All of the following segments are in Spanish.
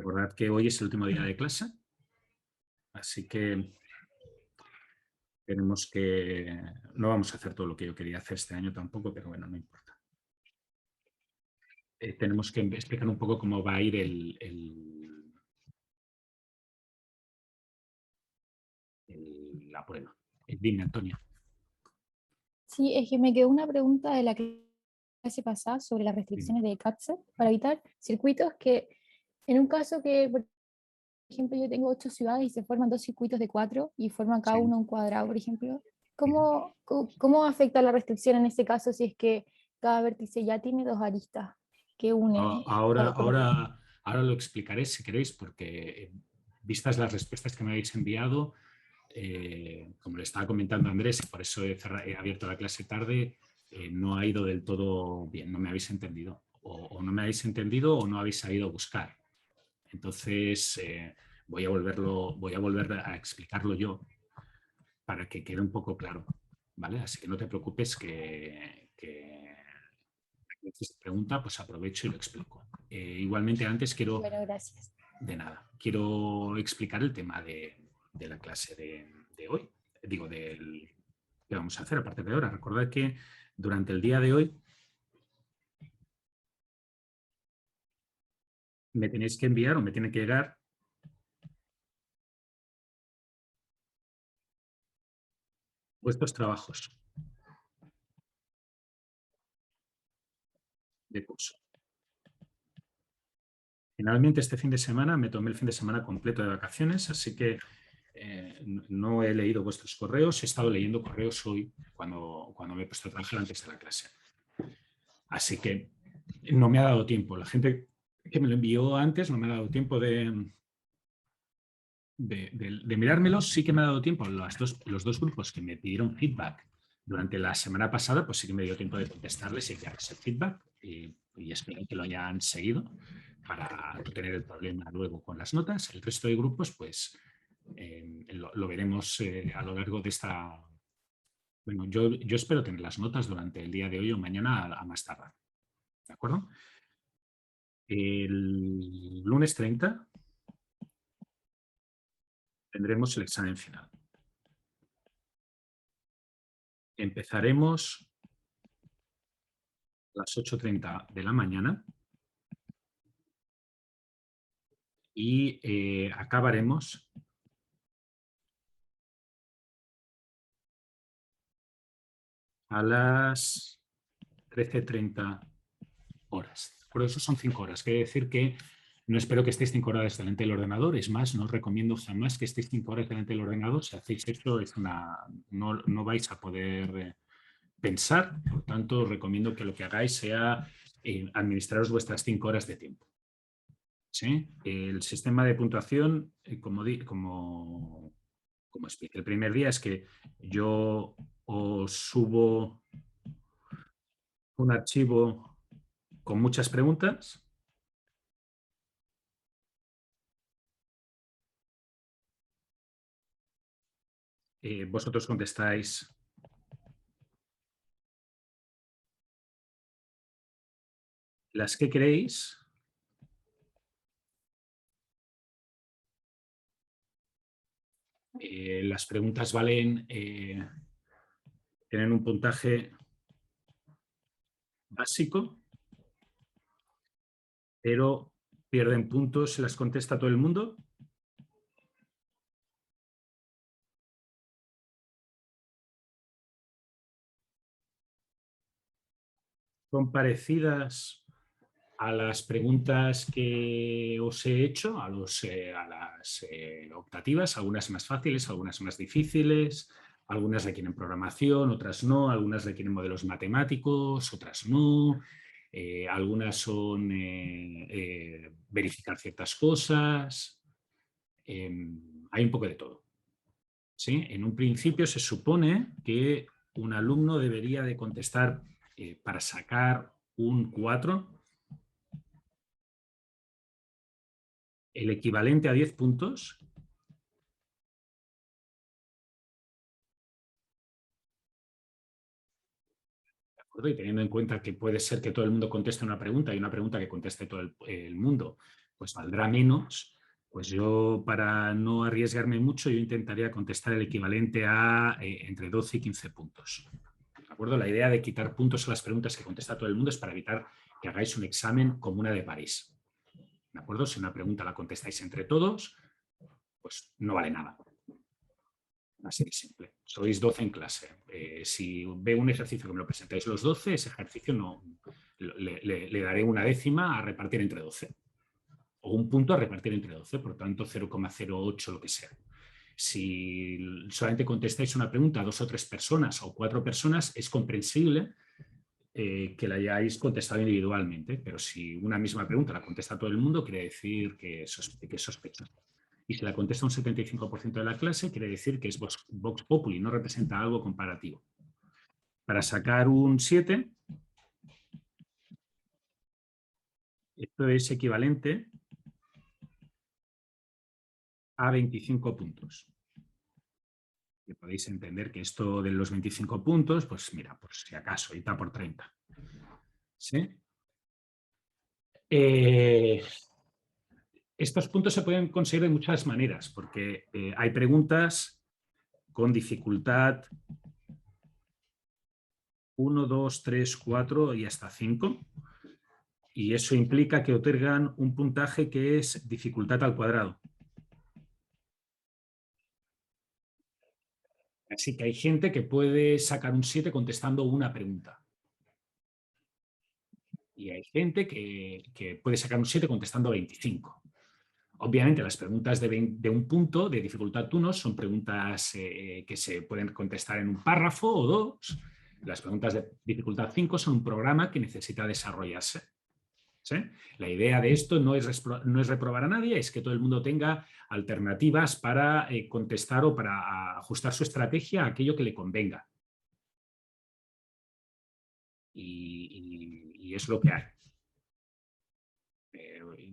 Recordad que hoy es el último día de clase, así que tenemos que... No vamos a hacer todo lo que yo quería hacer este año tampoco, pero bueno, no importa. Tenemos que explicar un poco cómo va a ir la prueba. Dime, Antonio. Sí, es que me quedó una pregunta de la clase pasada sobre las Dime. restricciones de CAPTCHA para evitar circuitos que, en un caso que, por ejemplo, yo tengo 8 ciudades y se forman 2 circuitos de 4 y forman cada Sí. uno un cuadrado, por ejemplo, Bien. ¿cómo afecta la restricción en este caso si es que cada vértice ya tiene 2 aristas que une Ahora, como que... ahora lo explicaré si queréis, porque vistas las respuestas que me habéis enviado, como le estaba comentando a Andrés, y por eso he abierto la clase tarde, no ha ido del todo bien, no me habéis entendido. O no me habéis entendido o no habéis sabido buscar. Entonces, voy a volver a explicarlo yo para que quede un poco claro, ¿vale? Así que no te preocupes que si se pregunta, pues aprovecho y lo explico. Igualmente, antes Bueno, gracias. de nada, quiero explicar el tema de la clase de hoy. Digo, que vamos a hacer a partir de ahora. Recordad que durante el día de hoy me tenéis que enviar o me tiene que llegar vuestros trabajos de curso. Finalmente, este fin de semana me tomé el fin de semana completo de vacaciones, así que no he leído vuestros correos, he estado leyendo correos hoy cuando me he puesto a trabajar antes de la clase. Así que no me ha dado tiempo. La gente que me lo envió antes no me ha dado tiempo de mirármelos. Sí que me ha dado tiempo. Los dos grupos que me pidieron feedback durante la semana pasada, pues sí que me dio tiempo de contestarles y enviarles el feedback y espero que lo hayan seguido para no tener el problema luego con las notas. El resto de grupos, pues lo veremos a lo largo de esta... Bueno, yo espero tener las notas durante el día de hoy o mañana a más tardar. ¿De acuerdo? El lunes 30 tendremos el examen final. Empezaremos a las 8:30 de la mañana y acabaremos a las 13:30 horas. Por eso son 5 horas. Quiere decir que no espero que estéis 5 horas delante del ordenador. Es más, no os recomiendo jamás que estéis 5 horas delante del ordenador. Si hacéis esto, no vais a poder pensar. Por tanto, os recomiendo que lo que hagáis sea administraros vuestras 5 horas de tiempo. ¿Sí? El sistema de puntuación, como expliqué el primer día, es que yo os subo un archivo con muchas preguntas. Vosotros contestáis las que queréis. Las preguntas tienen un puntaje básico, pero pierden puntos si las contesta todo el mundo. Son parecidas a las preguntas que os he hecho, a las optativas, algunas más fáciles, algunas más difíciles, algunas requieren programación, otras no, algunas requieren modelos matemáticos, otras no, algunas son verificar ciertas cosas, hay un poco de todo. ¿Sí? En un principio se supone que un alumno debería de contestar para sacar un 4, el equivalente a 10 puntos. ¿De acuerdo? Y teniendo en cuenta que puede ser que todo el mundo conteste una pregunta y una pregunta que conteste todo el mundo, pues valdrá menos. Pues yo, para no arriesgarme mucho, yo intentaría contestar el equivalente a entre 12 y 15 puntos. ¿De acuerdo? La idea de quitar puntos a las preguntas que contesta todo el mundo es para evitar que hagáis un examen como una de París. ¿De acuerdo? Si una pregunta la contestáis entre todos, pues no vale nada. Así de simple. Sois 12 en clase. Si veo un ejercicio que me lo presentáis los 12, ese ejercicio no, le daré una décima a repartir entre 12. O un punto a repartir entre 12, por tanto 0,08 lo que sea. Si solamente contestáis una pregunta a 2 o 3 personas o 4 personas, es comprensible que la hayáis contestado individualmente, pero si una misma pregunta la contesta todo el mundo, quiere decir que es sospechoso. Y si la contesta un 75% de la clase, quiere decir que es Vox Populi, no representa algo comparativo. Para sacar un 7, esto es equivalente a 25 puntos. Que podéis entender que esto de los 25 puntos, pues mira, por si acaso, y está por 30. ¿Sí? Estos puntos se pueden conseguir de muchas maneras, porque hay preguntas con dificultad 1, 2, 3, 4 y hasta 5. Y eso implica que otorgan un puntaje que es dificultad al cuadrado. Así que hay gente que puede sacar un 7 contestando una pregunta. Y hay gente que puede sacar un 7 contestando 25. Obviamente, las preguntas de un punto de dificultad 1 son preguntas que se pueden contestar en un párrafo o 2. Las preguntas de dificultad 5 son un programa que necesita desarrollarse. ¿Sí? La idea de esto no es reprobar a nadie, es que todo el mundo tenga alternativas para contestar o para ajustar su estrategia a aquello que le convenga. Y es lo que hay.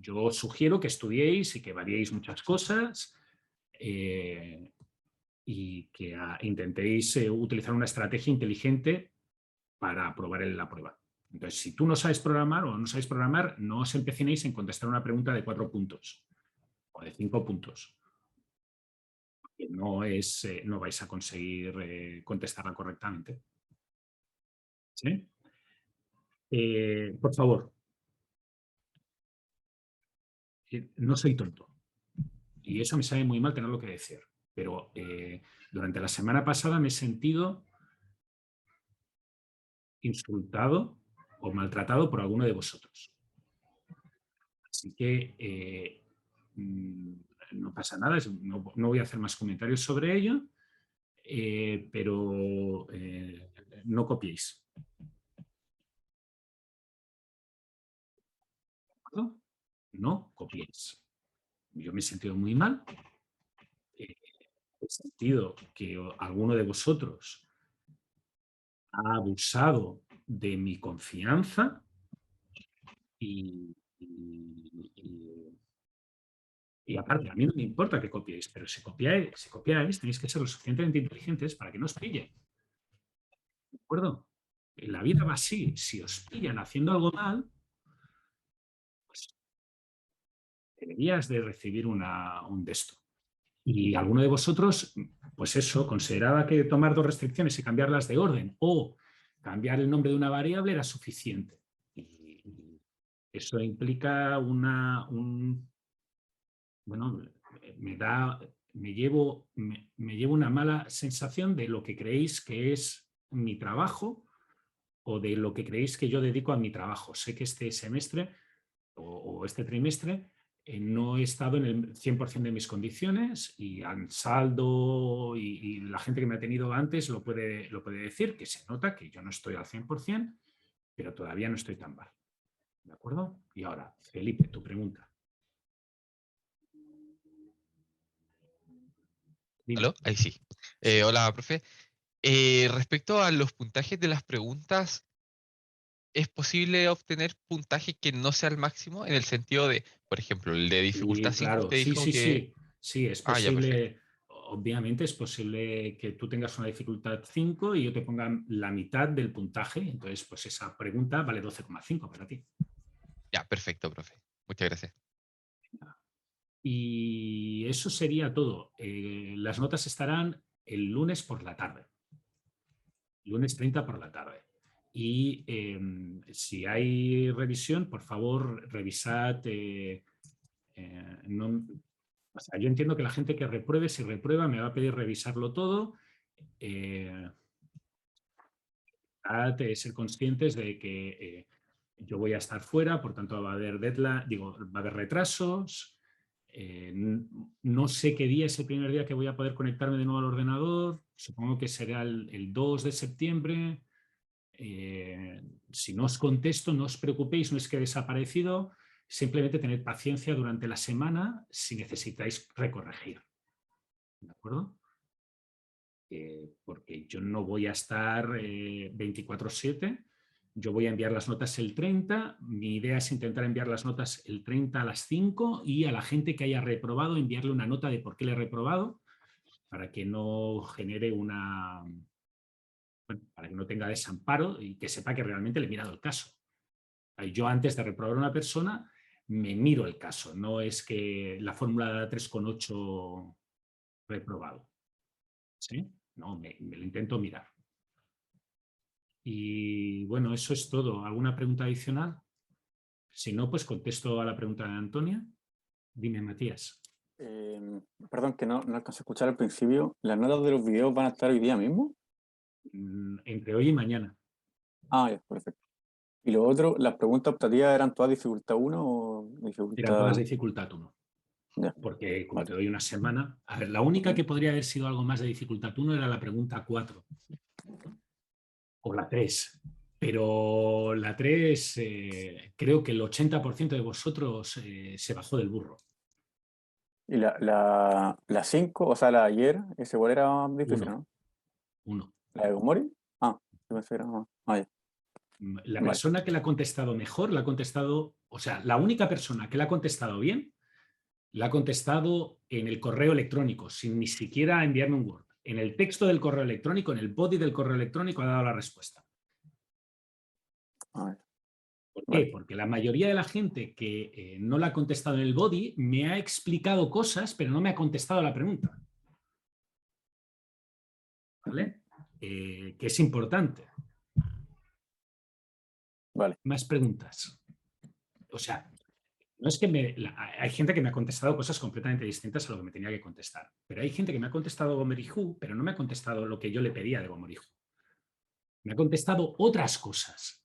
Yo os sugiero que estudiéis y que variéis muchas cosas y que intentéis utilizar una estrategia inteligente para aprobar la prueba. Entonces, si tú no sabes programar o no sabéis programar, no os empecinéis en contestar una pregunta de 4 puntos o de 5 puntos. No vais a conseguir contestarla correctamente. ¿Sí? Por favor, no soy tonto. Y eso me sabe muy mal tenerlo que decir. Pero durante la semana pasada me he sentido insultado o maltratado por alguno de vosotros. Así que no pasa nada, no voy a hacer más comentarios sobre ello, pero no copiéis. No copiéis. Yo me he sentido muy mal. He sentido que alguno de vosotros ha abusado de mi confianza y aparte, a mí no me importa que copiéis, pero si copiáis, tenéis que ser lo suficientemente inteligentes para que no os pillen. ¿De acuerdo? La vida va así. Si os pillan haciendo algo mal, pues deberías de recibir un de esto. Y alguno de vosotros, pues eso, consideraba que tomar 2 restricciones y cambiarlas de orden o cambiar el nombre de una variable era suficiente. Y eso implica bueno, me llevo una mala sensación de lo que creéis que es mi trabajo o de lo que creéis que yo dedico a mi trabajo. Sé que este semestre o este trimestre no he estado en el 100% de mis condiciones y Ansaldo y la gente que me ha tenido antes lo puede decir, que se nota que yo no estoy al 100%, pero todavía no estoy tan mal. ¿De acuerdo? Y ahora, Felipe, tu pregunta. ¿Aló? Ahí sí. Sí. Hola, profe. Respecto a los puntajes de las preguntas, ¿es posible obtener puntaje que no sea el máximo? En el sentido de, por ejemplo, el de dificultad Sí, 5 claro, usted sí, dijo sí, que... sí. Sí, es Ah, ya, perfecto. posible, obviamente es posible que tú tengas una dificultad 5 y yo te ponga la mitad del puntaje, entonces pues esa pregunta vale 12,5 para ti. Ya, perfecto, profe. Muchas gracias. Y eso sería todo. Las notas estarán el lunes por la tarde. Lunes 30 por la tarde. Y si hay revisión, por favor, revisad. O sea, yo entiendo que la gente que repruebe, si reprueba, me va a pedir revisarlo todo. Ser conscientes de que yo voy a estar fuera, por tanto va a haber deadline, va a haber retrasos. No sé qué día es el primer día que voy a poder conectarme de nuevo al ordenador. Supongo que será el 2 de septiembre. Si no os contesto, no os preocupéis, no es que he desaparecido. Simplemente tened paciencia durante la semana si necesitáis recorregir. ¿De acuerdo? Porque yo no voy a estar 24/7. Yo voy a enviar las notas el 30. Mi idea es intentar enviar las notas el 30 a las 5 y a la gente que haya reprobado enviarle una nota de por qué le he reprobado para que no genere para que no tenga desamparo y que sepa que realmente le he mirado el caso. Yo antes de reprobar a una persona me miro el caso, no es que la fórmula da 3,8 reprobado. ¿Sí? No, me lo intento mirar. Y bueno, eso es todo. ¿Alguna pregunta adicional? Si no, pues contesto a la pregunta de Antonia. Dime, Matías. Perdón, que no alcancé a escuchar al principio. ¿Las notas de los videos van a estar hoy día mismo? Entre hoy y mañana. Ah, ya, perfecto. Y lo otro, ¿las preguntas optativas eran todas dificultad 1 o Eran dificultad...? todas dificultad 1. Ya, Porque como vale. te doy una semana... A ver, la única que podría haber sido algo más de dificultad 1 era la pregunta 4. O la 3. Pero la 3, creo que el 80% de vosotros se bajó del burro. Y la 5, o sea, la de ayer, ese igual era más difícil, 1. ¿no? 1. ¿La de Gomori? Ah, yo pensé que era más. Ah, ya. La Vale. persona que la ha contestado mejor, la ha contestado, o sea, la única persona que la ha contestado bien, la ha contestado en el correo electrónico, sin ni siquiera enviarme un Word. En el texto del correo electrónico, en el body del correo electrónico, ha dado la respuesta. Ah, ya. ¿Por qué? Vale. Porque la mayoría de la gente que no la ha contestado en el body me ha explicado cosas, pero no me ha contestado la pregunta. ¿Vale? Que es importante. Vale. Más preguntas. O sea, no es que hay gente que me ha contestado cosas completamente distintas a lo que me tenía que contestar. Pero hay gente que me ha contestado Gomerijú, pero no me ha contestado lo que yo le pedía de Gomerijú. Me ha contestado otras cosas.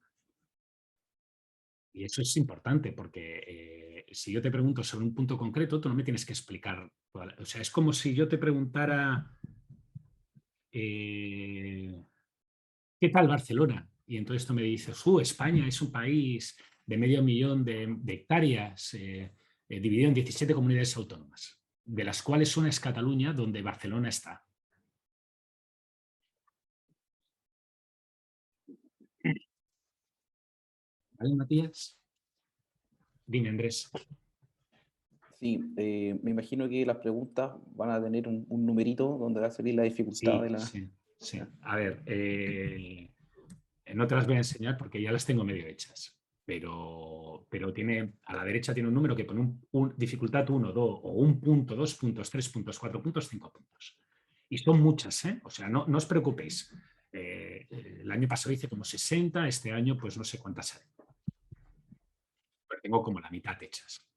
Y eso es importante porque si yo te pregunto sobre un punto concreto, tú no me tienes que explicar. O sea, es como si yo te preguntara ¿qué tal Barcelona? Y entonces tú me dices, España es un país de 500.000 de hectáreas dividido en 17 comunidades autónomas, de las cuales una es Cataluña, donde Barcelona está. ¿Vale, Matías? Dime, Andrés. Sí, me imagino que las preguntas van a tener un numerito donde va a salir la dificultad Sí, de la... sí, sí. A ver, no te las voy a enseñar porque ya las tengo medio hechas. Pero tiene, a la derecha tiene un número que pone dificultad 1, 2, o 1 punto, 2 puntos, 3 puntos, 4 puntos, 5 puntos. Y son muchas, ¿eh? O sea, no os preocupéis. El año pasado hice como 60, este año pues no sé cuántas haré. Pero tengo como la mitad hechas.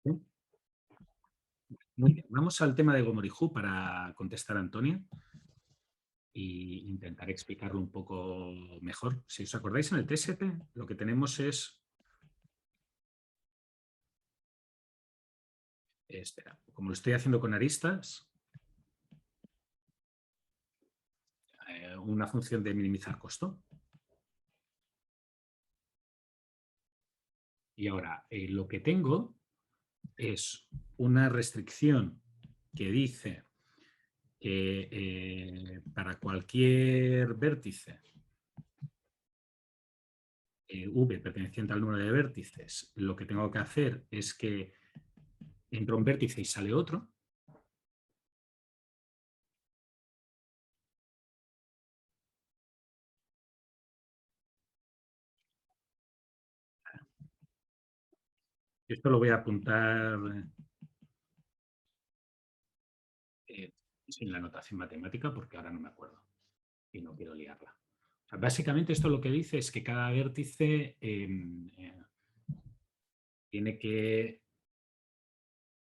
¿Sí? Muy bien, vamos al tema de Gomorijú para contestar a Antonio e intentar explicarlo un poco mejor. Si os acordáis, en el TSP lo que tenemos es... espera, como lo estoy haciendo con aristas, una función de minimizar costo. Y ahora, lo que tengo es una restricción que dice que para cualquier vértice V perteneciente al número de vértices, lo que tengo que hacer es que entra un vértice y sale otro. Esto lo voy a apuntar sin la notación matemática porque ahora no me acuerdo y no quiero liarla. O sea, básicamente esto lo que dice es que cada vértice tiene que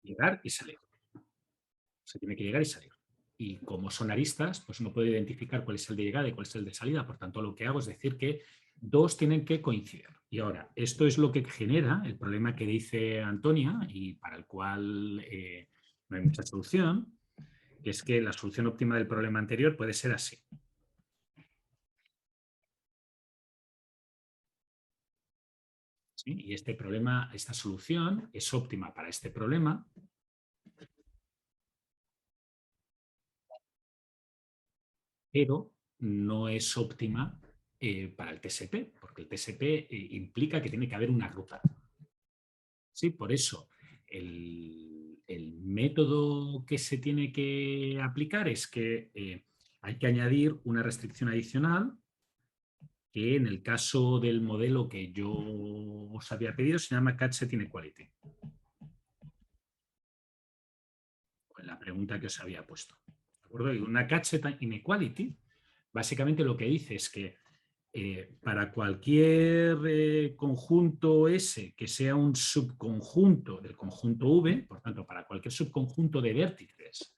llegar y salir. O sea, tiene que llegar y salir. Y como son aristas, pues no puedo identificar cuál es el de llegada y cuál es el de salida. Por tanto, lo que hago es decir que dos tienen que coincidir. Y ahora, esto es lo que genera el problema que dice Antonia y para el cual no hay mucha solución, que es que la solución óptima del problema anterior puede ser así. ¿Sí? Y este problema, esta solución es óptima para este problema, pero no es óptima para el TSP, porque el TSP implica que tiene que haber una ruta. ¿Sí? Por eso, el método que se tiene que aplicar es que hay que añadir una restricción adicional que en el caso del modelo que yo os había pedido se llama Catch-Set Inequality. En la pregunta que os había puesto. ¿De acuerdo? Y una Catch-Set Inequality básicamente lo que dice es que para cualquier conjunto S que sea un subconjunto del conjunto V, por tanto, para cualquier subconjunto de vértices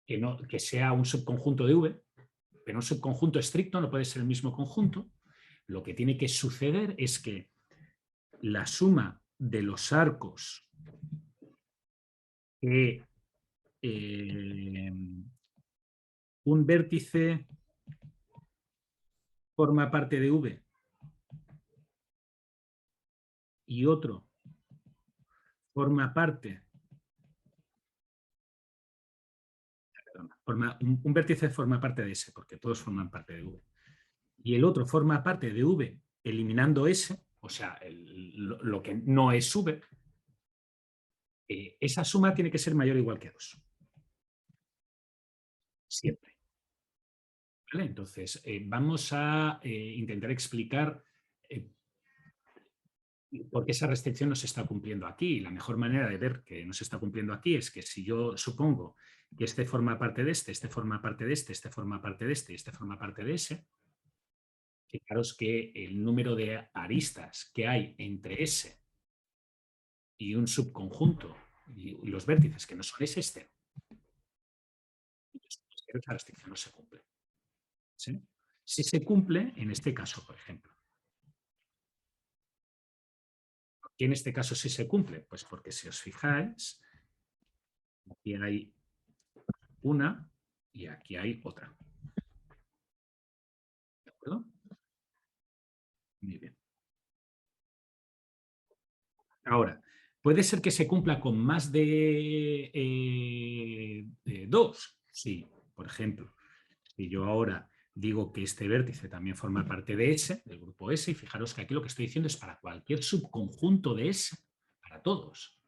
que sea un subconjunto de V, pero un subconjunto estricto no puede ser el mismo conjunto, lo que tiene que suceder es que la suma de los arcos que un vértice forma parte de V y otro forma parte, un vértice forma parte de S, porque todos forman parte de V, y el otro forma parte de V eliminando S, o sea, lo que no es V, esa suma tiene que ser mayor o igual que 2. Siempre. ¿Vale? Entonces, vamos a intentar explicar por qué esa restricción no se está cumpliendo aquí. La mejor manera de ver que no se está cumpliendo aquí es que si yo supongo que este forma parte de este forma parte de este forma parte de este y este forma parte de ese, fijaros que el número de aristas que hay entre ese y un subconjunto y los vértices que no son ese es cero. Entonces, esa restricción no se cumple. ¿Sí? Si se cumple, en este caso, por ejemplo. ¿Y en este caso sí se cumple? Pues porque si os fijáis, aquí hay una y aquí hay otra. ¿De acuerdo? Muy bien. Ahora, ¿puede ser que se cumpla con más de dos? Sí, por ejemplo, si yo ahora digo que este vértice también forma parte de S, del grupo S, y fijaros que aquí lo que estoy diciendo es para cualquier subconjunto de S, para todos.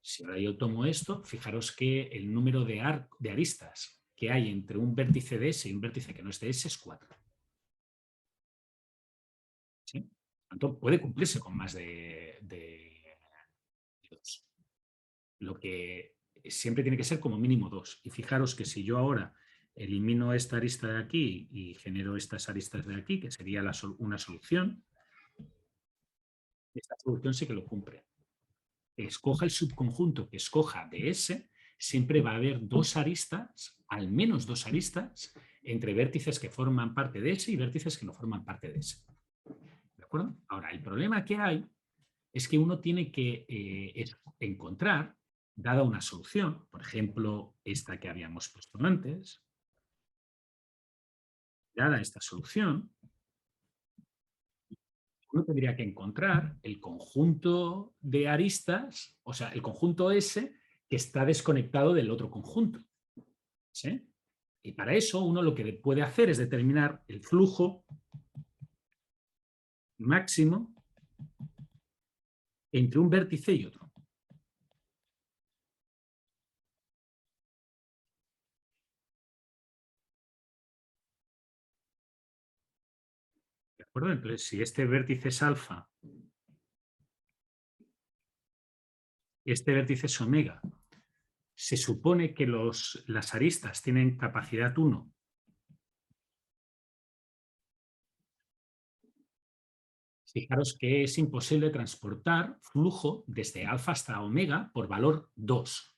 Si ahora yo tomo esto, fijaros que el número de aristas que hay entre un vértice de S y un vértice que no es de S es 4. ¿Sí? Por tanto, puede cumplirse con más de 2. Lo que siempre tiene que ser como mínimo 2. Y fijaros que si yo ahora elimino esta arista de aquí y genero estas aristas de aquí, que sería una solución, esta solución sí que lo cumple. Escoja el subconjunto que escoja de S, siempre va a haber dos aristas, al menos dos aristas, entre vértices que forman parte de S y vértices que no forman parte de S. ¿De acuerdo? Ahora, el problema que hay es que uno tiene que encontrar, dada una solución, por ejemplo, esta que habíamos puesto antes, dada esta solución, uno tendría que encontrar el conjunto de aristas, o sea, el conjunto S que está desconectado del otro conjunto. ¿Sí? Y para eso uno lo que puede hacer es determinar el flujo máximo entre un vértice y otro. ¿De acuerdo? Entonces, si este vértice es alfa, este vértice es omega, se supone que las aristas tienen capacidad 1. Fijaros que es imposible transportar flujo desde alfa hasta omega por valor 2.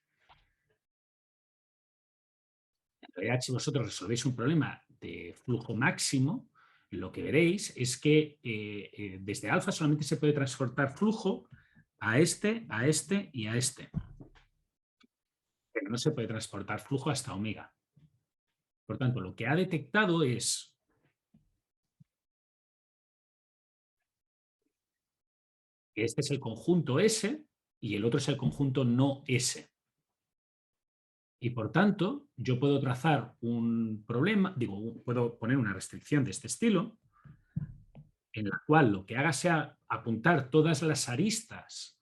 En realidad, si vosotros resolvéis un problema de flujo máximo, lo que veréis es que desde alfa solamente se puede transportar flujo a este y a este. Pero no se puede transportar flujo hasta omega. Por tanto, lo que ha detectado es que este es el conjunto S y el otro es el conjunto no S. Y por tanto, yo puedo trazar un problema, puedo poner una restricción de este estilo, en la cual lo que haga sea apuntar todas las aristas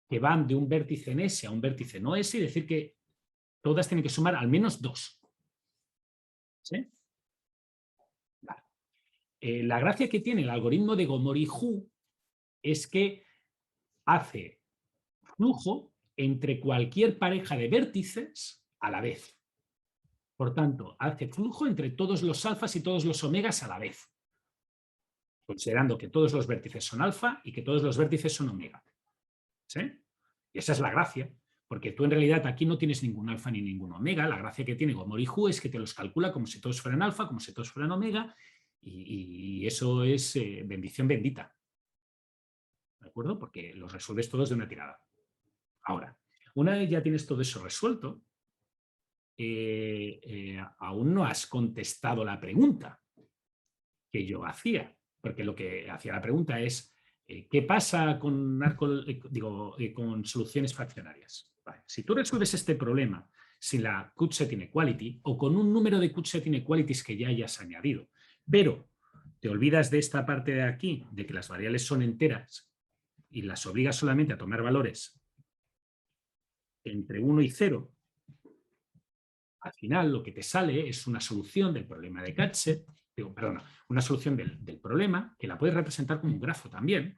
que van de un vértice en S a un vértice no S y decir que todas tienen que sumar al menos 2. ¿Sí? Vale. La gracia que tiene el algoritmo de Gomori-Hu es que hace flujo entre cualquier pareja de vértices a la vez. Por tanto, hace flujo entre todos los alfas y todos los omegas a la vez, considerando que todos los vértices son alfa y que todos los vértices son omega. ¿Sí? Y esa es la gracia, porque tú en realidad aquí no tienes ningún alfa ni ningún omega. La gracia que tiene Gomori-Hu es que te los calcula como si todos fueran alfa, como si todos fueran omega, y eso es bendición bendita. ¿De acuerdo? Porque los resuelves todos de una tirada. Ahora, una vez ya tienes todo eso resuelto, aún no has contestado la pregunta que yo hacía, porque lo que hacía la pregunta es ¿qué pasa con, con soluciones fraccionarias? Vale. Si tú resuelves este problema sin la Cut-Set Inequality o con un número de Cut-Set Inequalities que ya hayas añadido, pero te olvidas de esta parte de aquí, de que las variables son enteras y las obligas solamente a tomar valores entre 1 y 0, al final lo que te sale es una solución del problema de Cut-Set, una solución del problema que la puedes representar como un grafo también,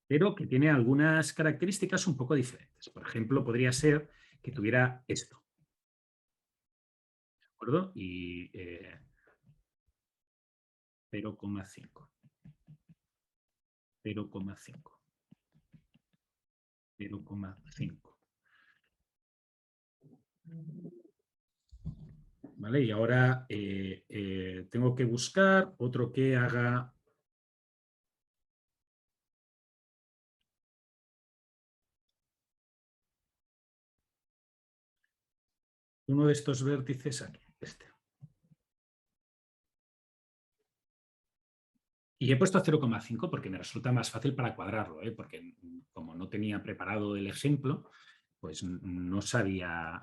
pero que tiene algunas características un poco diferentes. Por ejemplo, podría ser que tuviera esto. ¿De acuerdo? Y 0,5. 0,5. 0,5. ¿Vale? Y ahora tengo que buscar otro que haga uno de estos vértices aquí, este. Y he puesto 0,5 porque me resulta más fácil para cuadrarlo, porque como no tenía preparado el ejemplo, pues no sabía,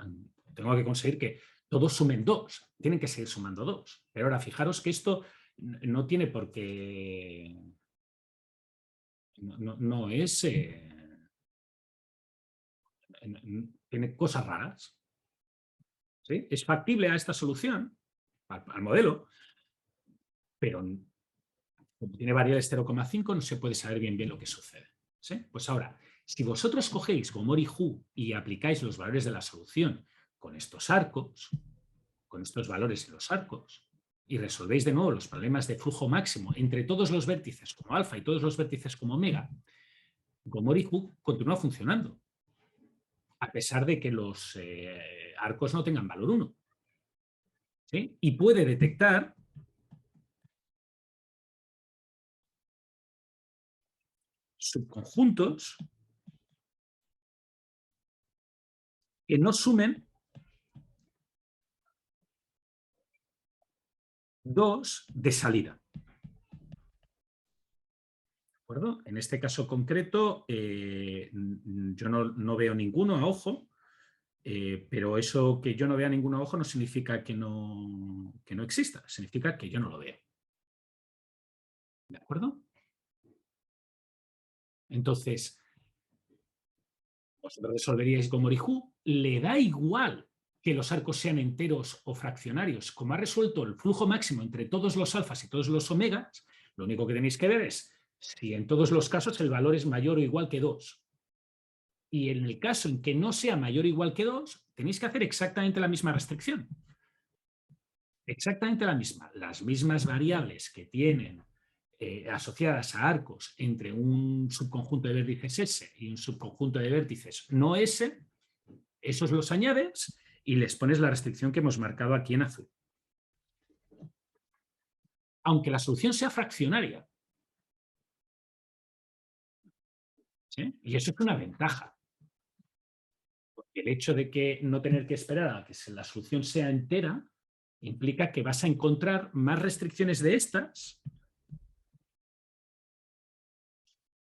tengo que conseguir que todos sumen 2, tienen que seguir sumando 2. Pero ahora fijaros que esto no tiene por qué, no es, tiene cosas raras. ¿Sí? Es factible a esta solución, al modelo, pero como tiene variables 0,5 no se puede saber bien lo que sucede. ¿Sí? Pues ahora, si vosotros cogéis Gomori-Hu y aplicáis los valores de la solución con estos arcos, con estos valores en los arcos, y resolvéis de nuevo los problemas de flujo máximo entre todos los vértices como alfa y todos los vértices como omega, Gomori-Hu continúa funcionando, a pesar de que los arcos no tengan valor 1. ¿Sí? Y puede detectar subconjuntos que no sumen 2 de salida. ¿De acuerdo? En este caso concreto, yo no veo ninguno a ojo, pero eso que yo no vea ninguno a ojo no significa que no exista, significa que yo no lo veo. ¿De acuerdo? Entonces, vosotros resolveríais Gomori-Hu, le da igual que los arcos sean enteros o fraccionarios. Como ha resuelto el flujo máximo entre todos los alfas y todos los omegas, lo único que tenéis que ver es si en todos los casos el valor es mayor o igual que 2. Y en el caso en que no sea mayor o igual que 2, tenéis que hacer exactamente la misma restricción. Exactamente la misma. Las mismas variables que tienen asociadas a arcos entre un subconjunto de vértices S y un subconjunto de vértices no S, esos los añades y les pones la restricción que hemos marcado aquí en azul. Aunque la solución sea fraccionaria. ¿Sí? Y eso es una ventaja. Porque el hecho de que no tener que esperar a que la solución sea entera implica que vas a encontrar más restricciones de estas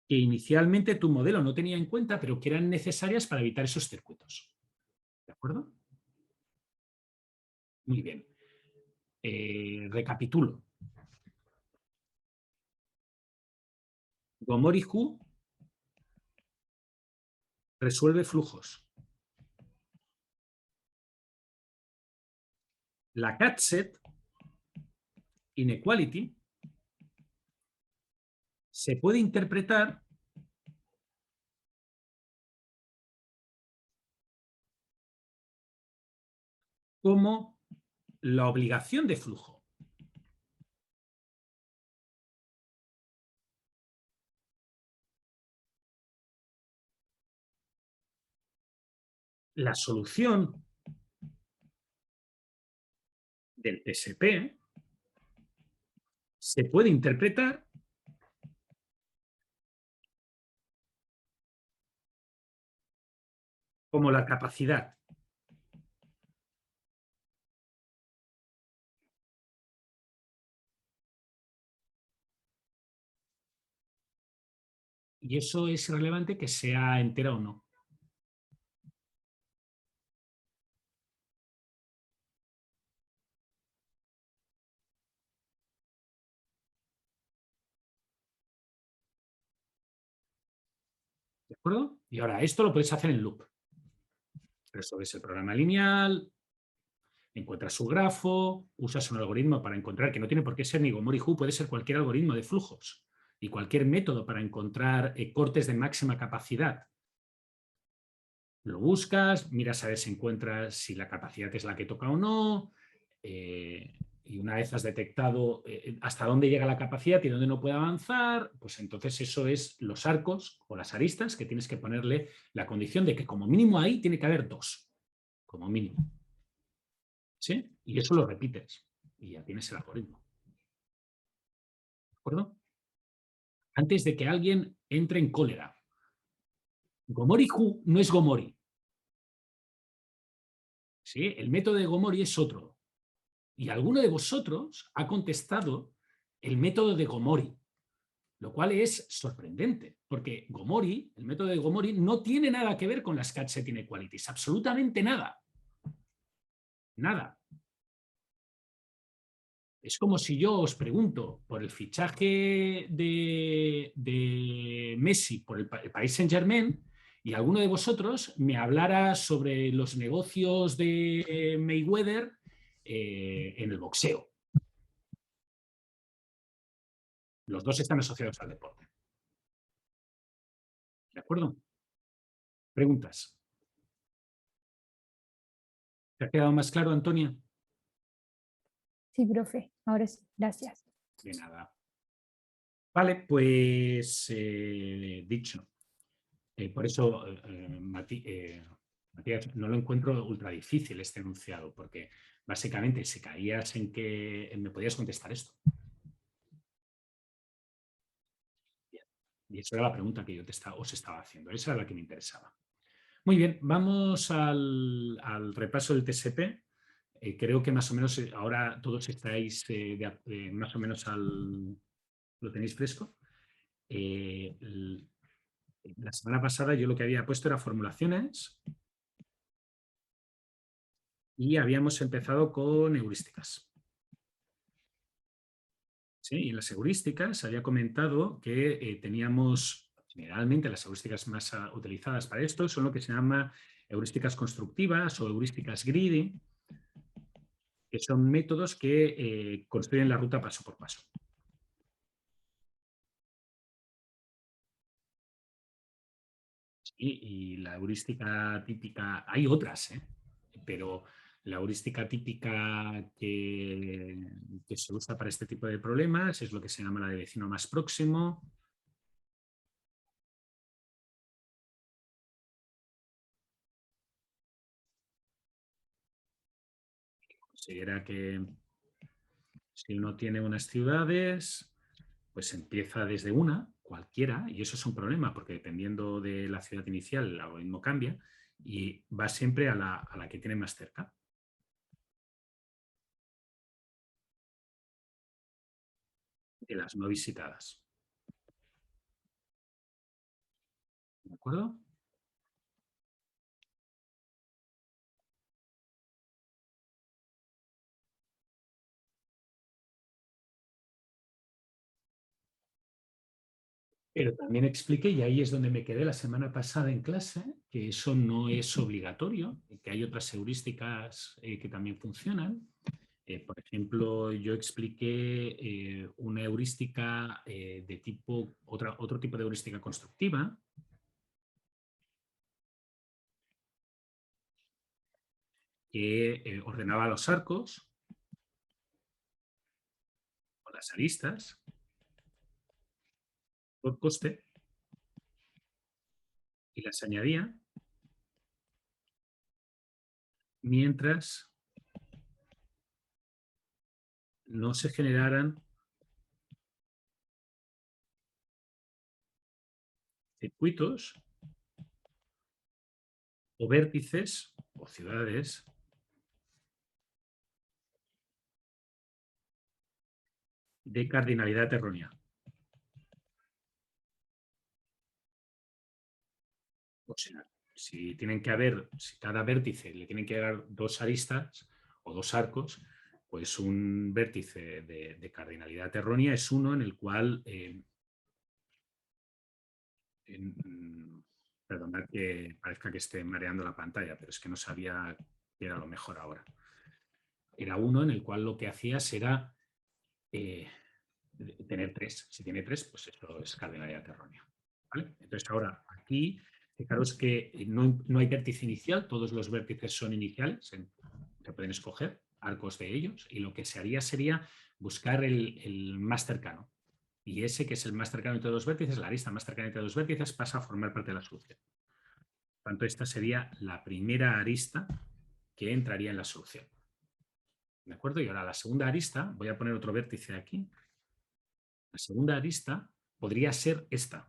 que inicialmente tu modelo no tenía en cuenta, pero que eran necesarias para evitar esos circuitos. ¿De acuerdo? Muy bien. Recapitulo. Gomori-Hu resuelve flujos. La cat-set inequality se puede interpretar como la obligación de flujo. La solución del TSP se puede interpretar como la capacidad y eso es irrelevante que sea entera o no. ¿De acuerdo? Y ahora, esto lo puedes hacer en loop. Resuelves el programa lineal, encuentras su grafo, usas un algoritmo para encontrar, que no tiene por qué ser ni Gomori-Hu, puede ser cualquier algoritmo de flujos y cualquier método para encontrar cortes de máxima capacidad. Lo buscas, miras a ver si encuentras si la capacidad es la que toca o no, y una vez has detectado hasta dónde llega la capacidad y dónde no puede avanzar, pues entonces eso es los arcos o las aristas que tienes que ponerle la condición de que como mínimo ahí tiene que haber 2, como mínimo. ¿Sí? Y eso lo repites y ya tienes el algoritmo. ¿De acuerdo? Antes de que alguien entre en cólera. Gomori-Hu no es Gomori. ¿Sí? El método de Gomori es otro. Y alguno de vosotros ha contestado el método de Gomori, lo cual es sorprendente, porque Gomori, el método de Gomori, no tiene nada que ver con las cat-set inequalities, absolutamente nada. Nada. Es como si yo os pregunto por el fichaje de Messi por el Paris Saint-Germain y alguno de vosotros me hablara sobre los negocios de Mayweather en el boxeo. Los dos están asociados al deporte. ¿De acuerdo? Preguntas. ¿Te ha quedado más claro, Antonia? Sí, profe. Ahora sí. Gracias. De nada. Vale, pues dicho. Por eso, Matías, no lo encuentro ultra difícil este enunciado, porque básicamente si caías en que me podías contestar esto. Bien. Y esa era la pregunta que yo os estaba haciendo. Esa era la que me interesaba. Muy bien, vamos al repaso del TSP. Creo que más o menos ahora todos estáis más o menos lo tenéis fresco. La semana pasada yo lo que había puesto era formulaciones y habíamos empezado con heurísticas. ¿Sí? Y en las heurísticas había comentado que teníamos, generalmente las heurísticas más utilizadas para esto son lo que se llama heurísticas constructivas o heurísticas greedy, que son métodos que construyen la ruta paso por paso. Y la heurística típica, hay otras, pero la heurística típica que se usa para este tipo de problemas es lo que se llama la de vecino más próximo. Considera que si uno tiene unas ciudades, pues empieza desde una, cualquiera, y eso es un problema, porque dependiendo de la ciudad inicial, el algoritmo cambia, y va siempre a la que tiene más cerca. De las no visitadas. ¿De acuerdo? Pero también expliqué, y ahí es donde me quedé la semana pasada en clase, que eso no es obligatorio, que hay otras heurísticas que también funcionan. Por ejemplo, yo expliqué una heurística de tipo, otro tipo de heurística constructiva, que ordenaba los arcos o las aristas por coste y las añadía mientras no se generaran circuitos o vértices o ciudades de cardinalidad errónea. O sea, si cada vértice le tienen que dar dos aristas o dos arcos, pues un vértice de cardinalidad errónea es uno en el cual, perdonad que parezca que esté mareando la pantalla, pero es que no sabía qué era lo mejor ahora. Era uno en el cual lo que hacías era tener tres. Si tiene tres, pues eso es cardinalidad errónea. ¿Vale? Entonces ahora aquí, fijaros que no hay vértice inicial, todos los vértices son iniciales, se pueden escoger arcos de ellos, y lo que se haría sería buscar el más cercano. Y ese que es el más cercano entre los vértices, la arista más cercana entre los vértices, pasa a formar parte de la solución. Por tanto, esta sería la primera arista que entraría en la solución. ¿De acuerdo? Y ahora la segunda arista, voy a poner otro vértice aquí. La segunda arista podría ser esta.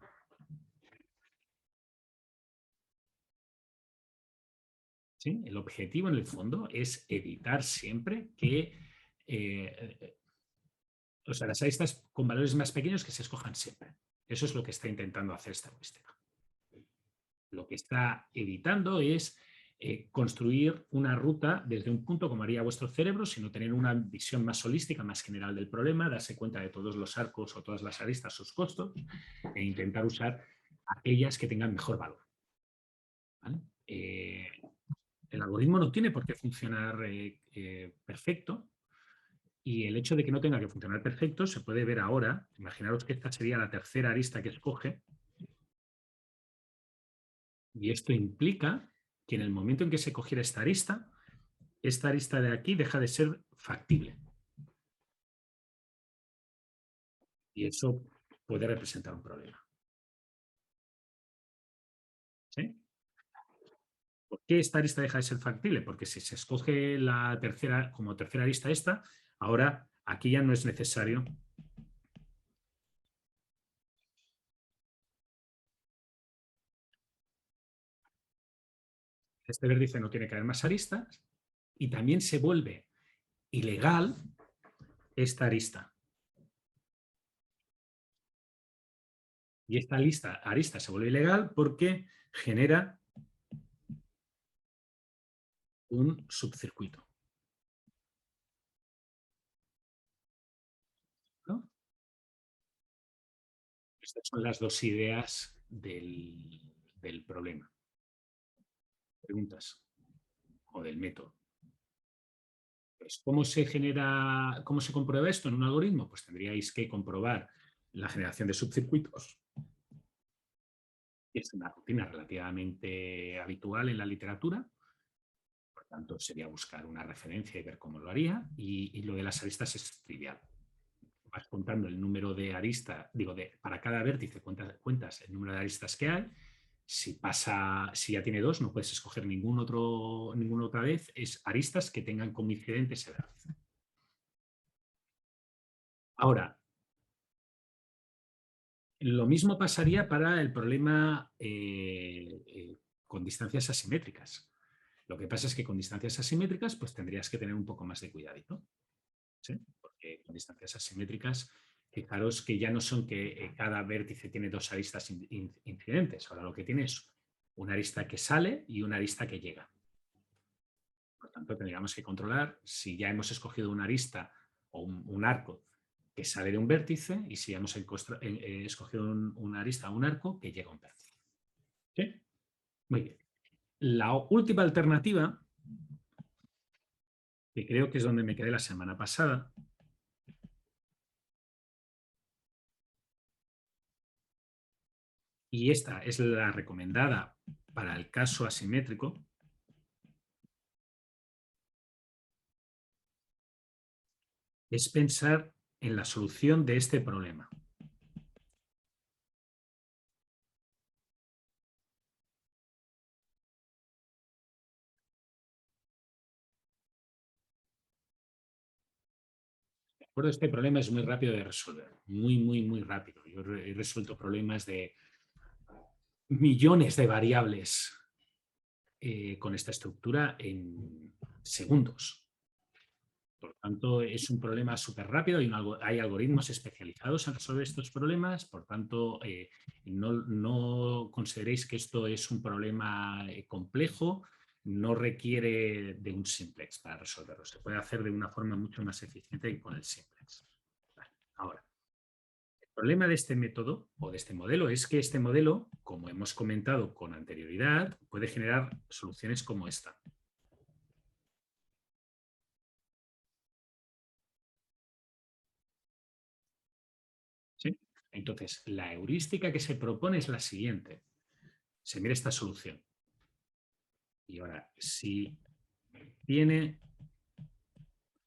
¿Sí? El objetivo en el fondo es evitar siempre que las aristas con valores más pequeños que se escojan siempre. Eso es lo que está intentando hacer esta heurística. Lo que está evitando es construir una ruta desde un punto como haría vuestro cerebro, sino tener una visión más holística, más general del problema, darse cuenta de todos los arcos o todas las aristas, sus costos, e intentar usar aquellas que tengan mejor valor. ¿Vale? El algoritmo no tiene por qué funcionar perfecto, y el hecho de que no tenga que funcionar perfecto se puede ver ahora. Imaginaros que esta sería la tercera arista que escoge, y esto implica que en el momento en que se cogiera esta arista de aquí deja de ser factible. Y eso puede representar un problema. ¿Sí? ¿Por qué esta arista deja de ser factible? Porque si se escoge la tercera como tercera arista esta, ahora aquí ya no es necesario este vértice, no tiene que haber más aristas, y también se vuelve ilegal esta arista. Y esta arista se vuelve ilegal porque genera un subcircuito. ¿No? Estas son las dos ideas del problema. Preguntas. O del método. Pues, ¿cómo se comprueba esto en un algoritmo? Pues tendríais que comprobar la generación de subcircuitos Es una rutina relativamente habitual en la literatura. Por tanto, sería buscar una referencia y ver cómo lo haría. Y lo de las aristas es trivial. Vas contando el número de aristas, para cada vértice cuentas el número de aristas que hay. Si ya tiene 2, no puedes escoger ninguna otra vez. Es aristas que tengan coincidente ese vértice. Ahora, lo mismo pasaría para el problema con distancias asimétricas. Lo que pasa es que con distancias asimétricas pues tendrías que tener un poco más de cuidadito, ¿sí? Porque con distancias asimétricas, fijaros que ya no son que cada vértice tiene 2 aristas incidentes. Ahora lo que tiene es una arista que sale y una arista que llega. Por tanto, tendríamos que controlar si ya hemos escogido una arista o un arco que sale de un vértice y si hemos escogido una arista o un arco que llega a un vértice. ¿Sí? Muy bien. La última alternativa, que creo que es donde me quedé la semana pasada, y esta es la recomendada para el caso asimétrico, es pensar en la solución de este problema. De acuerdo, este problema es muy rápido de resolver, muy rápido. Yo he resuelto problemas de millones de variables con esta estructura en segundos. Por lo tanto, es un problema súper rápido y hay algoritmos especializados en resolver estos problemas. Por tanto, no consideréis que esto es un problema complejo, no requiere de un simplex para resolverlo. Se puede hacer de una forma mucho más eficiente que con el simplex. Vale, ahora, el problema de este método o de este modelo es que este modelo, como hemos comentado con anterioridad, puede generar soluciones como esta. ¿Sí? Entonces, la heurística que se propone es la siguiente. Se mira esta solución. Y ahora, si tiene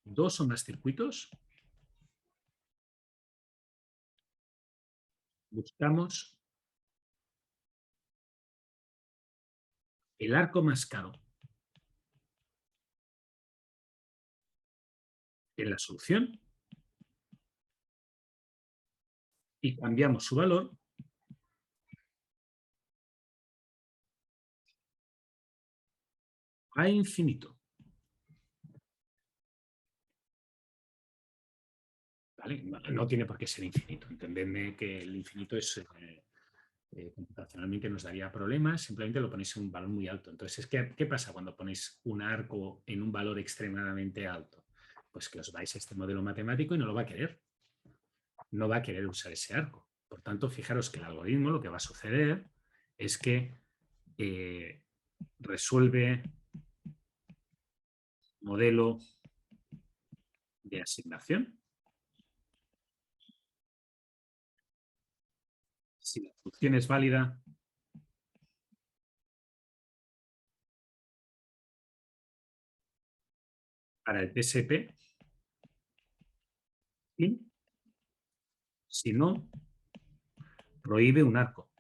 2 o más circuitos, buscamos el arco más caro en la solución y cambiamos su valor a infinito. ¿Vale? No tiene por qué ser infinito. Entendedme que el infinito es computacionalmente nos daría problemas, simplemente lo ponéis en un valor muy alto. Entonces, ¿qué pasa cuando ponéis un arco en un valor extremadamente alto? Pues que os vais a este modelo matemático y no lo va a querer. No va a querer usar ese arco. Por tanto, fijaros que el algoritmo lo que va a suceder es que resuelve modelo de asignación. Si la función es válida, para el TSP, y si no, prohíbe un arco.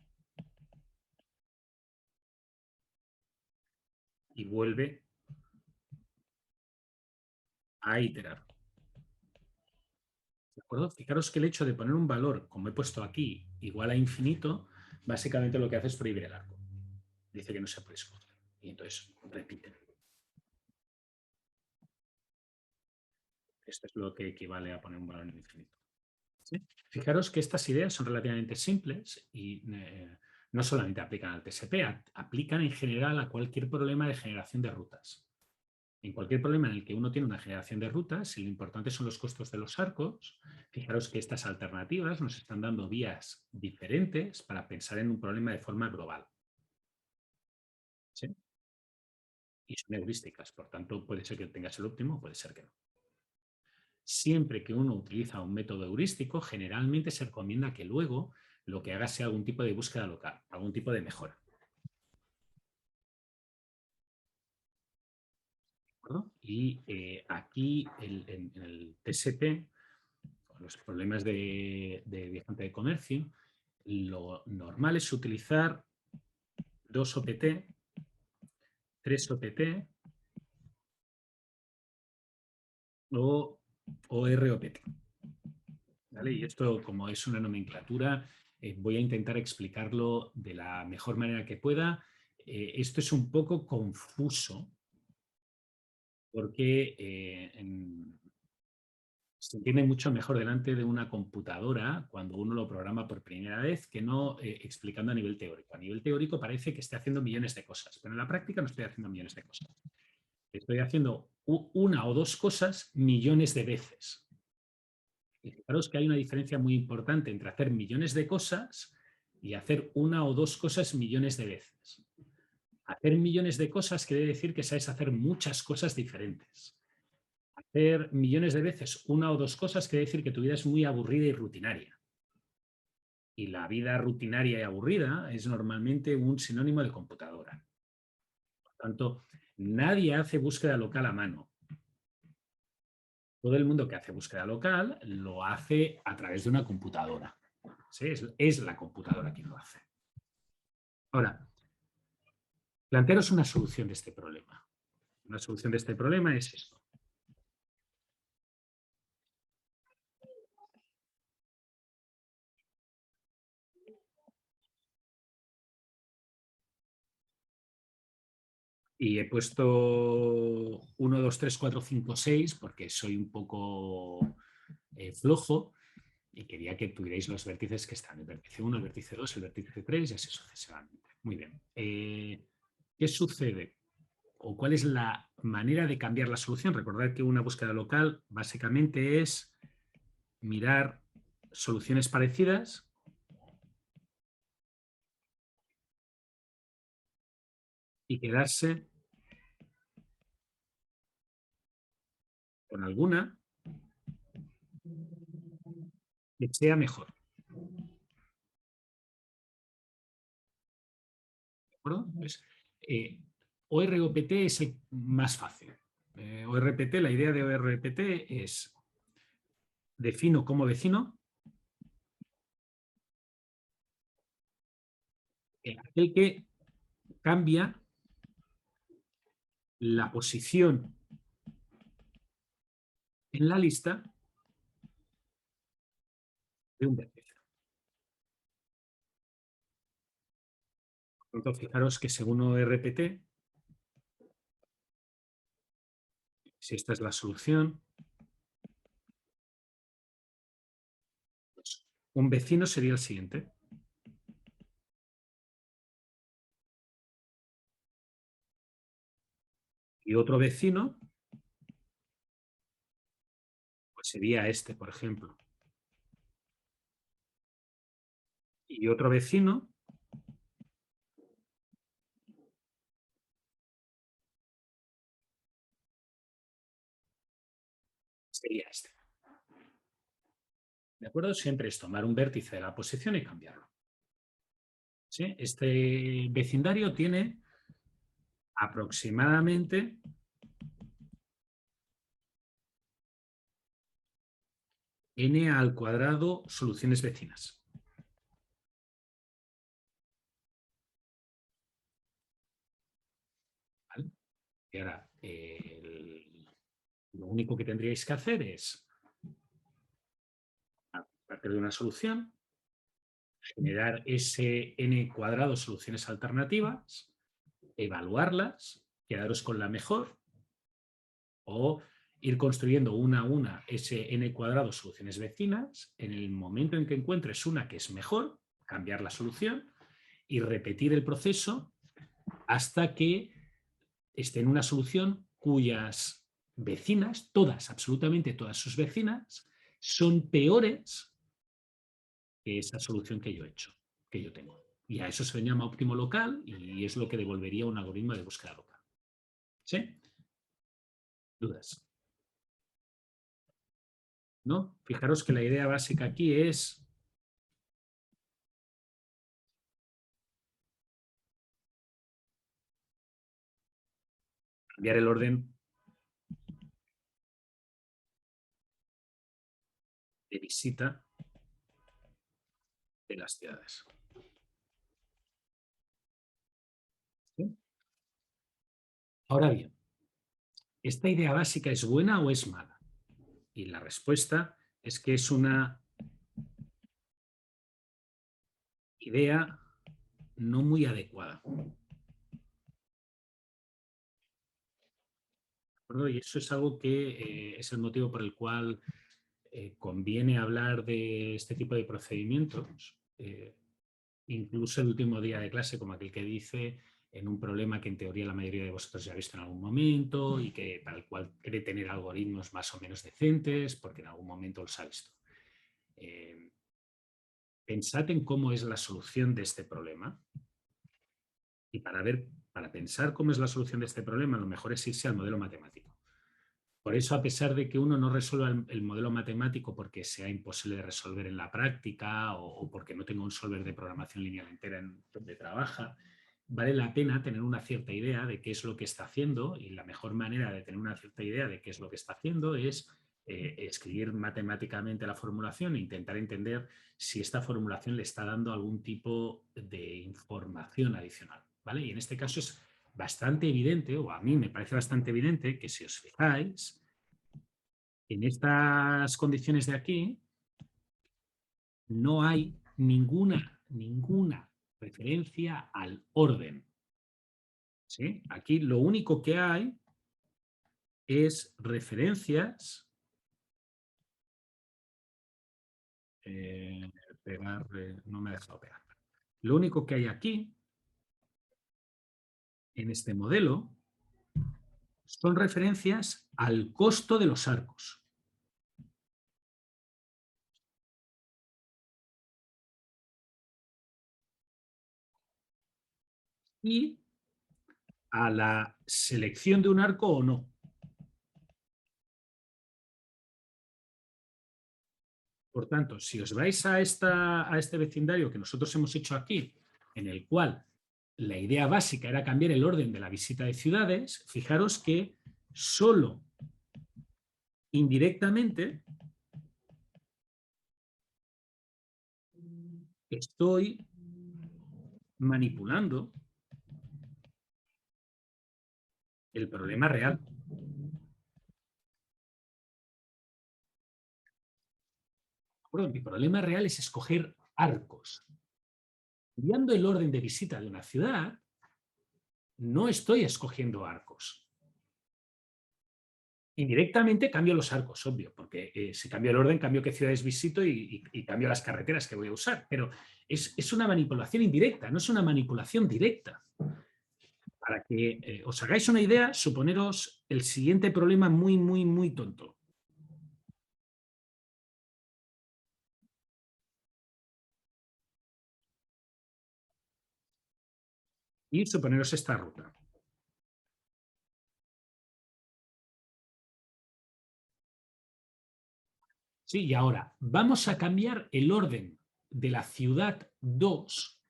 Y vuelve a iterar. ¿De acuerdo? Fijaros que el hecho de poner un valor, como he puesto aquí, igual a infinito, básicamente lo que hace es prohibir el arco. Dice que no se puede escoger. Y entonces repite. Esto es lo que equivale a poner un valor en infinito. ¿Sí? Fijaros que estas ideas son relativamente simples y no solamente aplican al TSP, aplican en general a cualquier problema de generación de rutas. En cualquier problema en el que uno tiene una generación de rutas, y lo importante son los costos de los arcos, fijaros que estas alternativas nos están dando vías diferentes para pensar en un problema de forma global. ¿Sí? Y son heurísticas, por tanto, puede ser que tengas el óptimo, puede ser que no. Siempre que uno utiliza un método heurístico, generalmente se recomienda que luego lo que haga sea algún tipo de búsqueda local, algún tipo de mejora. ¿De acuerdo? Y aquí en el TSP, los problemas de viajante de comercio, lo normal es utilizar 2 OPT, 3 OPT o ROPT. ¿Vale? Y esto, como es una nomenclatura, voy a intentar explicarlo de la mejor manera que pueda. Esto es un poco confuso porque se entiende mucho mejor delante de una computadora cuando uno lo programa por primera vez que no explicando a nivel teórico. A nivel teórico parece que esté haciendo millones de cosas, pero en la práctica no estoy haciendo millones de cosas. Estoy haciendo una o dos cosas millones de veces. Y fijaros que hay una diferencia muy importante entre hacer millones de cosas y hacer una o dos cosas millones de veces. Hacer millones de cosas quiere decir que sabes hacer muchas cosas diferentes. Hacer millones de veces una o dos cosas quiere decir que tu vida es muy aburrida y rutinaria. Y la vida rutinaria y aburrida es normalmente un sinónimo de computadora. Por tanto, nadie hace búsqueda local a mano. Todo el mundo que hace búsqueda local lo hace a través de una computadora. ¿Sí? Es la computadora quien lo hace. Ahora, plantearos una solución de este problema. Una solución de este problema es esto. Y he puesto 1, 2, 3, 4, 5, 6 porque soy un poco flojo y quería que tuvierais los vértices que están. El vértice 1, el vértice 2, el vértice 3 y así sucesivamente. Muy bien. ¿Qué sucede? ¿O cuál es la manera de cambiar la solución? Recordad que una búsqueda local básicamente es mirar soluciones parecidas y quedarse con alguna que sea mejor. ¿De acuerdo? Pues, OROPT es el más fácil. ORPT, la idea de ORPT es defino como vecino aquel que cambia la posición en la lista de un vértice. Por tanto, fijaros que según ORPT, si esta es la solución, pues un vecino sería el siguiente. Y otro vecino pues sería este, por ejemplo. Y otro vecino sería este. ¿De acuerdo? Siempre es tomar un vértice de la posición y cambiarlo. ¿Sí? Este vecindario tiene aproximadamente n al cuadrado soluciones vecinas. ¿Vale? Y ahora, lo único que tendríais que hacer es, a partir de una solución, generar ese n cuadrado soluciones alternativas, evaluarlas, quedaros con la mejor, o ir construyendo una a una ese n cuadrado soluciones vecinas. En el momento en que encuentres una que es mejor, cambiar la solución y repetir el proceso hasta que esté en una solución cuyas vecinas, todas, absolutamente todas sus vecinas, son peores que esa solución que yo he hecho, que yo tengo. Y a eso se le llama óptimo local y es lo que devolvería un algoritmo de búsqueda local. ¿Sí? ¿Dudas? ¿No? Fijaros que la idea básica aquí es cambiar el orden de visita de las ciudades. ¿Sí? Ahora bien, ¿esta idea básica es buena o es mala? Y la respuesta es que es una idea no muy adecuada. Y eso es algo que es el motivo por el cual conviene hablar de este tipo de procedimientos, incluso el último día de clase, como aquel que dice, en un problema que en teoría la mayoría de vosotros ya ha visto en algún momento y que para el cual cree tener algoritmos más o menos decentes, porque en algún momento los ha visto. Pensad en cómo es la solución de este problema. Y para pensar cómo es la solución de este problema, lo mejor es irse al modelo matemático. Por eso, a pesar de que uno no resuelva el modelo matemático porque sea imposible de resolver en la práctica o porque no tenga un solver de programación lineal entera en donde trabaja, vale la pena tener una cierta idea de qué es lo que está haciendo, y la mejor manera de tener una cierta idea de qué es lo que está haciendo es escribir matemáticamente la formulación e intentar entender si esta formulación le está dando algún tipo de información adicional, ¿vale? Y en este caso es bastante evidente, o a mí me parece bastante evidente, que si os fijáis, en estas condiciones de aquí no hay ninguna referencia al orden. ¿Sí? Aquí lo único que hay es referencias. No me ha dejado pegar. Lo único que hay aquí, en este modelo, son referencias al costo de los arcos. Y a la selección de un arco o no. Por tanto, si os vais a este vecindario que nosotros hemos hecho aquí, en el cual la idea básica era cambiar el orden de la visita de ciudades, fijaros que solo indirectamente estoy manipulando el problema real. Bueno, mi problema real es escoger arcos. Cambiando el orden de visita de una ciudad, no estoy escogiendo arcos. Indirectamente cambio los arcos, obvio, porque si cambio el orden, cambio qué ciudades visito y cambio las carreteras que voy a usar. Pero es una manipulación indirecta, no es una manipulación directa. Para que os hagáis una idea, suponeros el siguiente problema muy tonto. Y suponeros esta ruta. Sí, y ahora vamos a cambiar el orden de la ciudad 2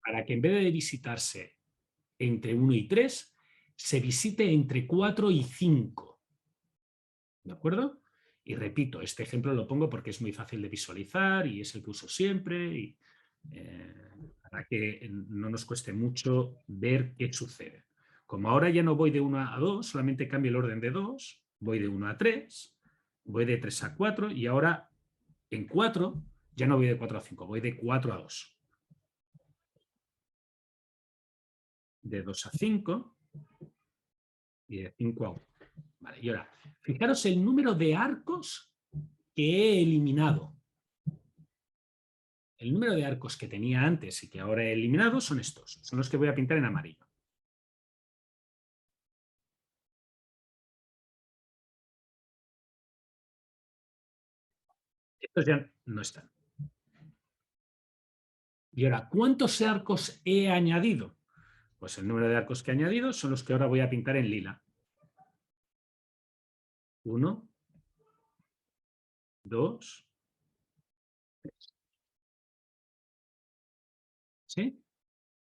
para que en vez de visitarse entre 1 y 3, se visite entre 4 y 5. ¿De acuerdo? Y repito, este ejemplo lo pongo porque es muy fácil de visualizar y es el que uso siempre, y para que no nos cueste mucho ver qué sucede. Como ahora ya no voy de 1 a 2, solamente cambio el orden de 2, voy de 1 a 3, voy de 3 a 4 y ahora en 4 ya no voy de 4 a 5, voy de 4 a 2. De 2 a 5 y de 5 a 1. Vale, y ahora, fijaros el número de arcos que he eliminado. El número de arcos que tenía antes y que ahora he eliminado son estos. Son los que voy a pintar en amarillo. Estos ya no están. Y ahora, ¿cuántos arcos he añadido? Pues el número de arcos que he añadido son los que ahora voy a pintar en lila. 1, 2, 3. ¿Sí?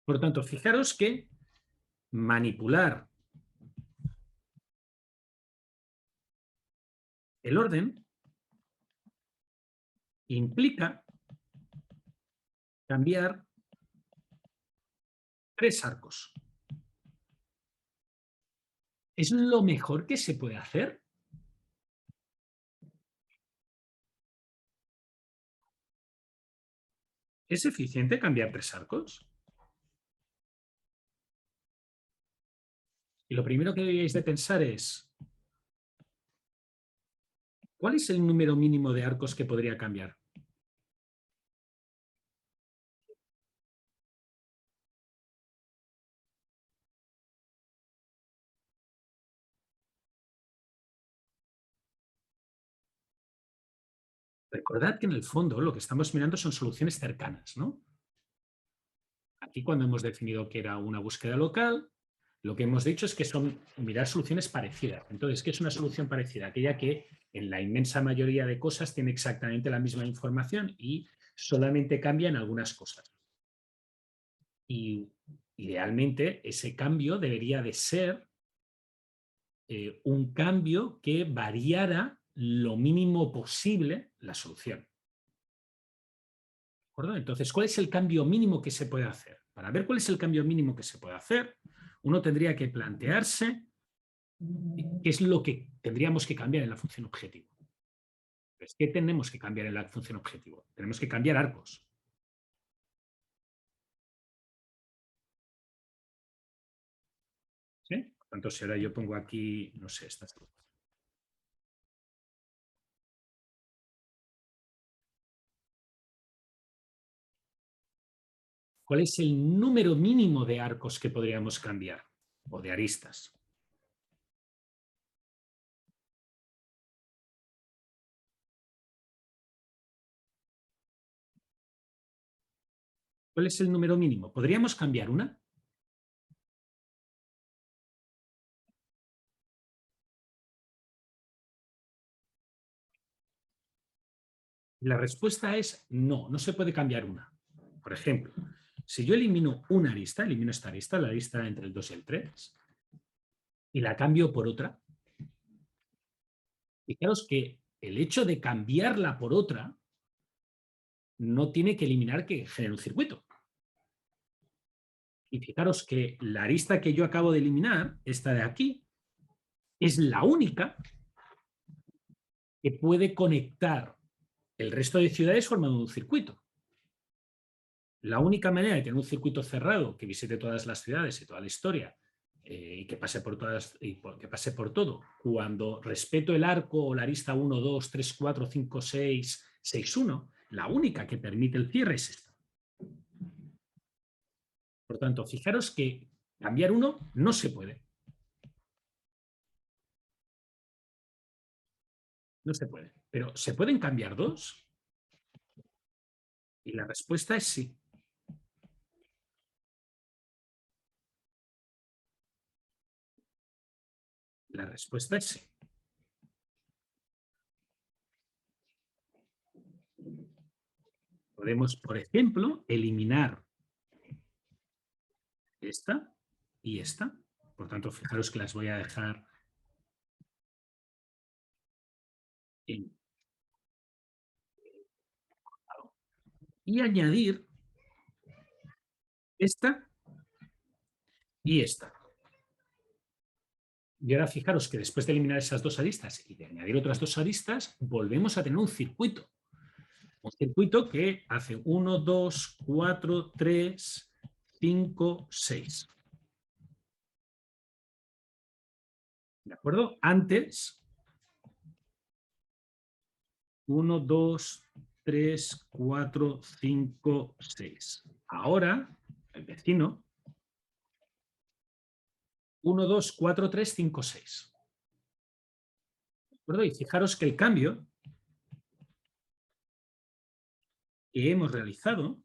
Por tanto, fijaros que manipular el orden implica cambiar 3 arcos. ¿Es lo mejor que se puede hacer? ¿Es eficiente cambiar 3 arcos? Y lo primero que deberíais de pensar es, ¿cuál es el número mínimo de arcos que podría cambiar? Recordad que en el fondo lo que estamos mirando son soluciones cercanas, ¿no? Aquí cuando hemos definido que era una búsqueda local, lo que hemos dicho es que son mirar soluciones parecidas. Entonces, ¿qué es una solución parecida? Aquella que en la inmensa mayoría de cosas tiene exactamente la misma información y solamente cambia en algunas cosas. Y idealmente ese cambio debería de ser un cambio que variara lo mínimo posible la solución. ¿De acuerdo? Entonces, ¿cuál es el cambio mínimo que se puede hacer? Para ver cuál es el cambio mínimo que se puede hacer, uno tendría que plantearse qué es lo que tendríamos que cambiar en la función objetivo. Pues, ¿qué tenemos que cambiar en la función objetivo? Tenemos que cambiar arcos. ¿Sí? Por tanto, si ahora yo pongo aquí, no sé, esta solución. ¿Cuál es el número mínimo de arcos que podríamos cambiar? O de aristas. ¿Cuál es el número mínimo? ¿Podríamos cambiar una? La respuesta es no, no se puede cambiar una. Por ejemplo, si yo elimino una arista, elimino esta arista, la arista entre el 2 y el 3, y la cambio por otra, fijaros que el hecho de cambiarla por otra no tiene que eliminar que genere un circuito. Y fijaros que la arista que yo acabo de eliminar, esta de aquí, es la única que puede conectar el resto de ciudades formando un circuito. La única manera de tener un circuito cerrado que visite todas las ciudades y toda la historia y que pase por todas y que pase por todo, cuando respeto el arco o la arista 1, 2, 3, 4, 5, 6, 6, 1, la única que permite el cierre es esta. Por tanto, fijaros que cambiar uno no se puede. No se puede. Pero ¿se pueden cambiar dos? Y la respuesta es sí. La respuesta es sí. Podemos, por ejemplo, eliminar esta y esta. Por tanto, fijaros que las voy a dejar en. Y añadir esta y esta. Y ahora fijaros que después de eliminar esas dos aristas y de añadir otras dos aristas, volvemos a tener un circuito. Un circuito que hace 1, 2, 4, 3, 5, 6. ¿De acuerdo? Antes, 1, 2, 3, 4, 5, 6. Ahora, el vecino, 1, 2, 4, 3, 5, 6. ¿De acuerdo? Y fijaros que el cambio que hemos realizado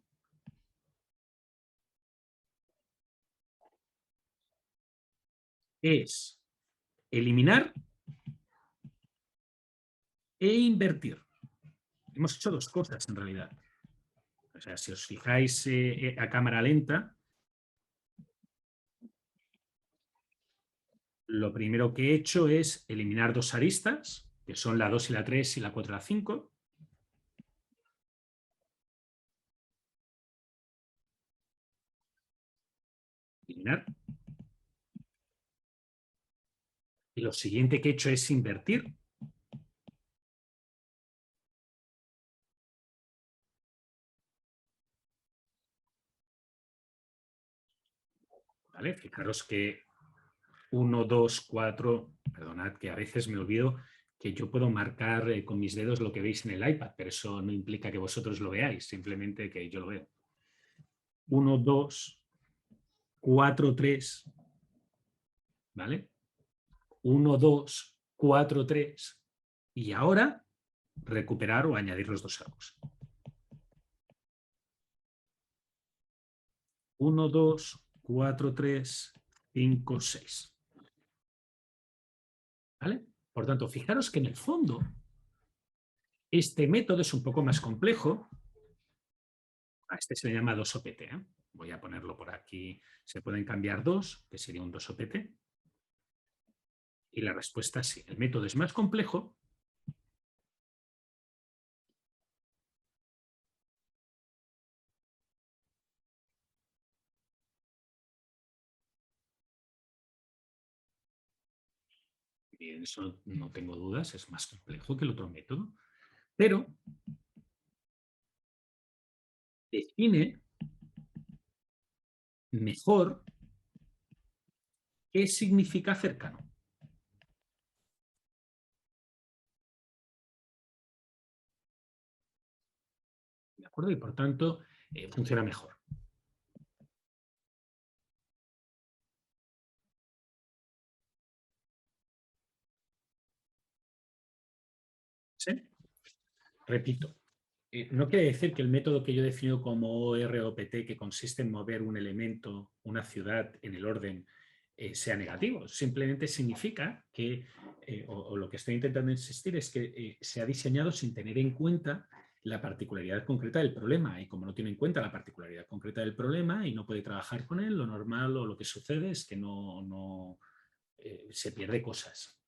es eliminar e invertir. Hemos hecho dos cosas en realidad. O sea, si os fijáis a cámara lenta, lo primero que he hecho es eliminar dos aristas que son la 2 y la 3 y la 4 y la 5. Eliminar. Y lo siguiente que he hecho es invertir. ¿Vale? Fijaros que 1, 2, 4, perdonad que a veces me olvido que yo puedo marcar con mis dedos lo que veis en el iPad, pero eso no implica que vosotros lo veáis, simplemente que yo lo veo. 1, 2, 4, 3, ¿vale? 1, 2, 4, 3 y ahora recuperar o añadir los dos arcos. 1, 2, 4, 3, 5, 6. ¿Vale? Por tanto, fijaros que en el fondo este método es un poco más complejo. A este se le llama 2OPT. Voy a ponerlo por aquí. Se pueden cambiar 2, que sería un 2OPT. Y la respuesta es sí. El método es más complejo. Y en eso no tengo dudas, es más complejo que el otro método. Pero define mejor qué significa cercano. ¿De acuerdo? Y por tanto, funciona mejor. ¿Sí? Repito, no quiere decir que el método que yo defino como OROPT, que consiste en mover un elemento, una ciudad en el orden, sea negativo. Simplemente significa que, o lo que estoy intentando insistir es que se ha diseñado sin tener en cuenta la particularidad concreta del problema. Y como no tiene en cuenta la particularidad concreta del problema y no puede trabajar con él, lo normal o lo que sucede es que se pierde cosas.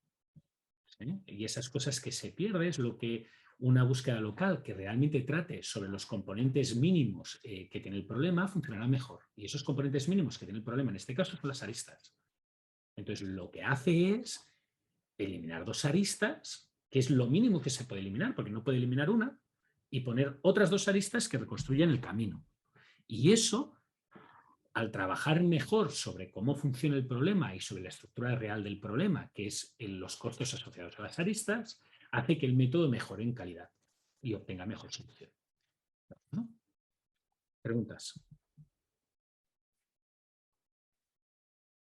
¿Sí? Y esas cosas que se pierden es lo que una búsqueda local que realmente trate sobre los componentes mínimos que tiene el problema funcionará mejor. Y esos componentes mínimos que tiene el problema en este caso son las aristas. Entonces lo que hace es eliminar dos aristas, que es lo mínimo que se puede eliminar, porque no puede eliminar una, y poner otras dos aristas que reconstruyan el camino. Y eso, al trabajar mejor sobre cómo funciona el problema y sobre la estructura real del problema, que es los costos asociados a las aristas, hace que el método mejore en calidad y obtenga mejor solución. ¿No? ¿Preguntas?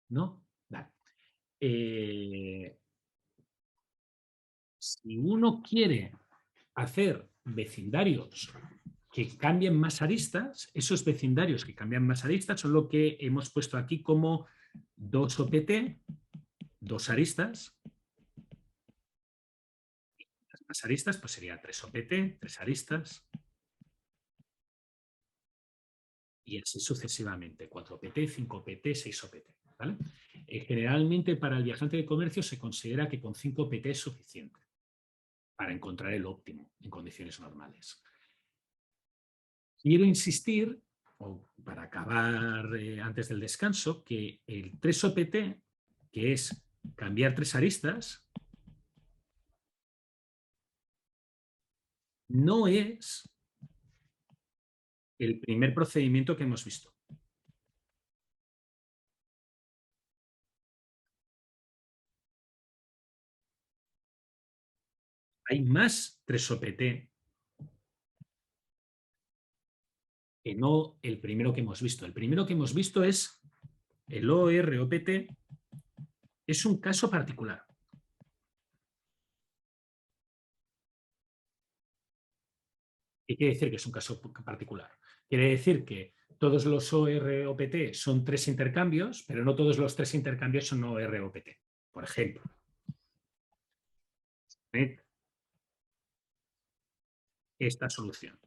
¿No? Vale. Si uno quiere hacer vecindarios que cambien más aristas, esos vecindarios que cambian más aristas son lo que hemos puesto aquí como 2OPT, dos aristas. Las aristas pues sería 3OPT, tres aristas. Y así sucesivamente, 4OPT, 5OPT, 6OPT. ¿Vale? Generalmente para el viajante de comercio se considera que con 5OPT es suficiente para encontrar el óptimo en condiciones normales. Quiero insistir, para acabar antes del descanso, que el 3OPT, que es cambiar tres aristas, no es el primer procedimiento que hemos visto. Hay más 3OPT que no el primero que hemos visto. El primero que hemos visto es el OROPT, es un caso particular. ¿Qué quiere decir que es un caso particular? Quiere decir que todos los OROPT son tres intercambios, pero no todos los tres intercambios son OROPT. Por ejemplo, esta solución.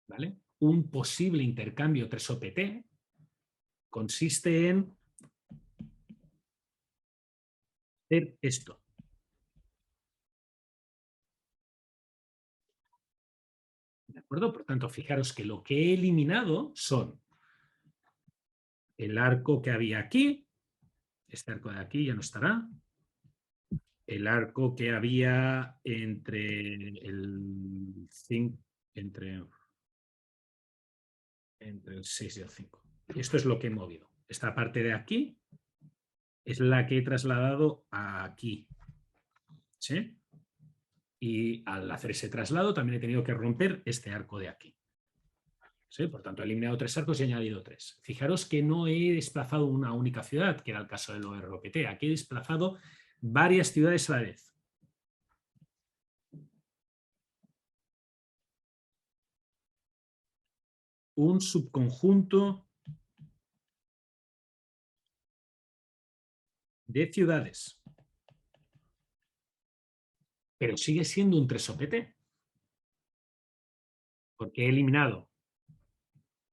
¿Vale? Un posible intercambio 3OPT consiste en hacer esto. ¿De acuerdo? Por tanto, fijaros que lo que he eliminado son el arco que había aquí, este arco de aquí ya no estará, el arco que había entre el 5, entre el 6 y el 5. Esto es lo que he movido. Esta parte de aquí es la que he trasladado aquí. ¿Sí? Y al hacer ese traslado también he tenido que romper este arco de aquí. ¿Sí? Por tanto, he eliminado 3 arcos y he añadido 3. Fijaros que no he desplazado una única ciudad, que era el caso del ORPT. Aquí he desplazado varias ciudades a la vez. Un subconjunto de ciudades. Pero sigue siendo un 3OPT. Porque he eliminado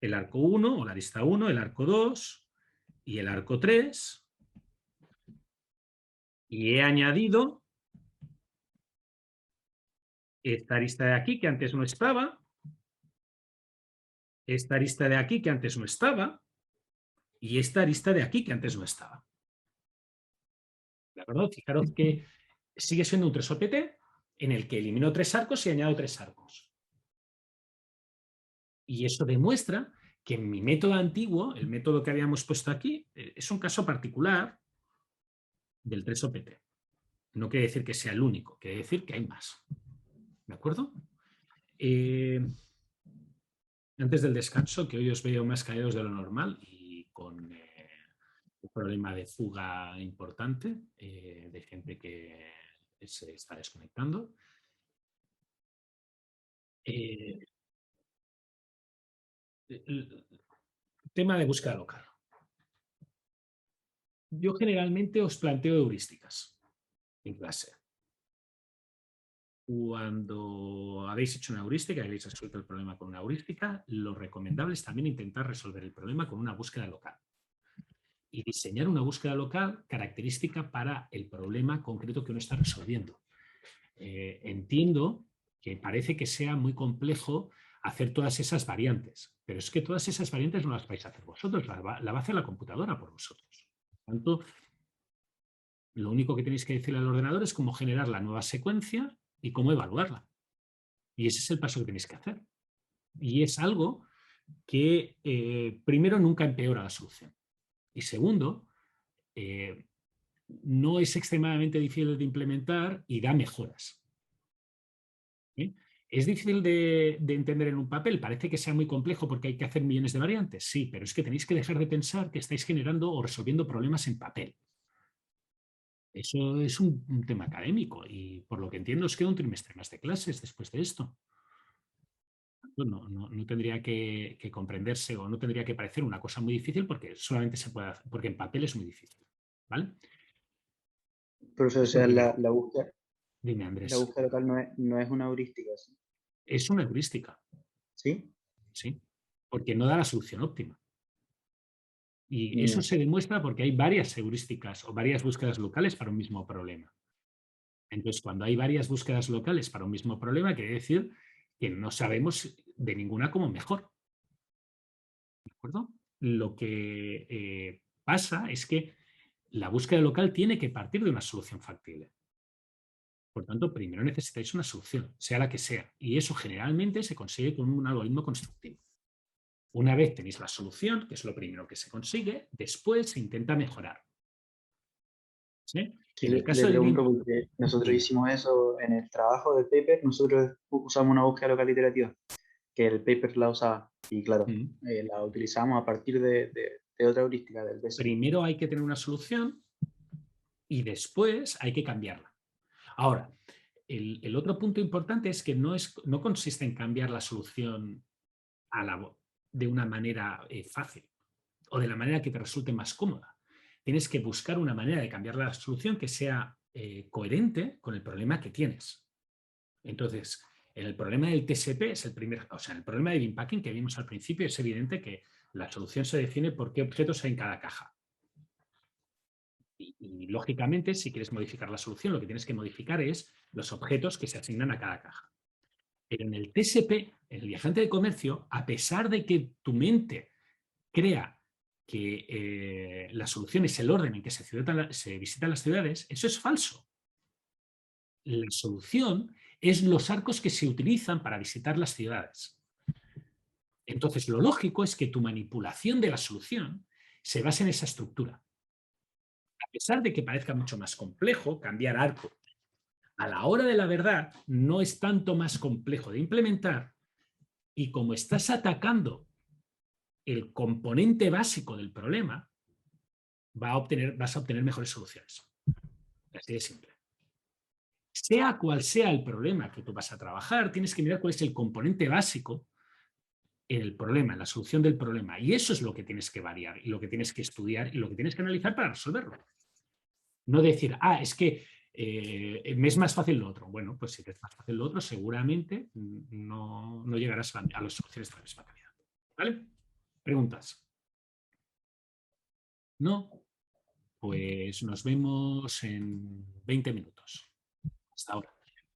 el arco 1 o la arista 1, el arco 2 y el arco 3. Y he añadido esta arista de aquí que antes no estaba, esta arista de aquí que antes no estaba y esta arista de aquí que antes no estaba. ¿De acuerdo? Fijaros que sigue siendo un 3OPT en el que elimino 3 arcos y añado 3 arcos. Y eso demuestra que en mi método antiguo, el método que habíamos puesto aquí, es un caso particular del 3OPT. No quiere decir que sea el único, quiere decir que hay más. ¿De acuerdo? Antes del descanso, que hoy os veo más caídos de lo normal y con un problema de fuga importante, de gente que se está desconectando. El tema de búsqueda local. Yo generalmente os planteo heurísticas en clase. Cuando habéis hecho una heurística y habéis resuelto el problema con una heurística, lo recomendable es también intentar resolver el problema con una búsqueda local. Y diseñar una búsqueda local característica para el problema concreto que uno está resolviendo. Entiendo que parece que sea muy complejo hacer todas esas variantes, pero es que todas esas variantes no las vais a hacer vosotros, la va a hacer la computadora por vosotros. Por tanto, lo único que tenéis que decirle al ordenador es cómo generar la nueva secuencia y cómo evaluarla. Y ese es el paso que tenéis que hacer. Y es algo que, primero, nunca empeora la solución. Y segundo, no es extremadamente difícil de implementar y da mejoras. ¿Sí? ¿Es difícil de entender en un papel? Parece que sea muy complejo porque hay que hacer millones de variantes. Sí, pero es que tenéis que dejar de pensar que estáis generando o resolviendo problemas en papel. Eso es un tema académico y por lo que entiendo os queda un trimestre más de clases después de esto. No tendría que comprenderse o no tendría que parecer una cosa muy difícil porque solamente se puede hacer, porque en papel es muy difícil. ¿Vale? Profesor, o sea, la búsqueda, Dime, Andrés. la búsqueda local no es una heurística, ¿sí? Es una heurística. ¿Sí? Sí, porque no da la solución óptima. Y eso se demuestra porque hay varias heurísticas o varias búsquedas locales para un mismo problema. Entonces, cuando hay varias búsquedas locales para un mismo problema, quiere decir que no sabemos de ninguna como mejor. ¿De acuerdo? Lo que pasa es que la búsqueda local tiene que partir de una solución factible. Por tanto, primero necesitáis una solución, sea la que sea, y eso generalmente se consigue con un algoritmo constructivo. Una vez tenéis la solución, que es lo primero que se consigue, después se intenta mejorar. ¿Sí? Sí, En el caso le del pregunto porque nosotros hicimos eso en el trabajo del paper, nosotros usamos una búsqueda local iterativa, que el paper la usaba, y claro, la utilizamos a partir de otra heurística del BC. Primero hay que tener una solución y después hay que cambiarla. Ahora, el otro punto importante es que no consiste en cambiar la solución de una manera fácil o de la manera que te resulte más cómoda. Tienes que buscar una manera de cambiar la solución que sea coherente con el problema que tienes. Entonces, en el problema del TSP es en el problema de bin packing que vimos al principio, es evidente que la solución se define por qué objetos hay en cada caja. Y, lógicamente, si quieres modificar la solución, lo que tienes que modificar es los objetos que se asignan a cada caja. Pero en el TSP, en el viajante de comercio, a pesar de que tu mente crea que la solución es el orden en que se visitan las ciudades, eso es falso. La solución es los arcos que se utilizan para visitar las ciudades. Entonces, lo lógico es que tu manipulación de la solución se base en esa estructura. A pesar de que parezca mucho más complejo cambiar arco, a la hora de la verdad no es tanto más complejo de implementar, y como estás atacando el componente básico del problema, vas a obtener mejores soluciones. Así de simple. Sea cual sea el problema que tú vas a trabajar, tienes que mirar cuál es el componente básico en el problema, en la solución del problema. Y eso es lo que tienes que variar, y lo que tienes que estudiar, y lo que tienes que analizar para resolverlo. No decir, es que me es más fácil lo otro. Bueno, pues si te es más fácil lo otro, seguramente no llegarás a las soluciones de la misma calidad. ¿Vale? ¿Preguntas? ¿No? Pues nos vemos en 20 minutos. Hasta ahora.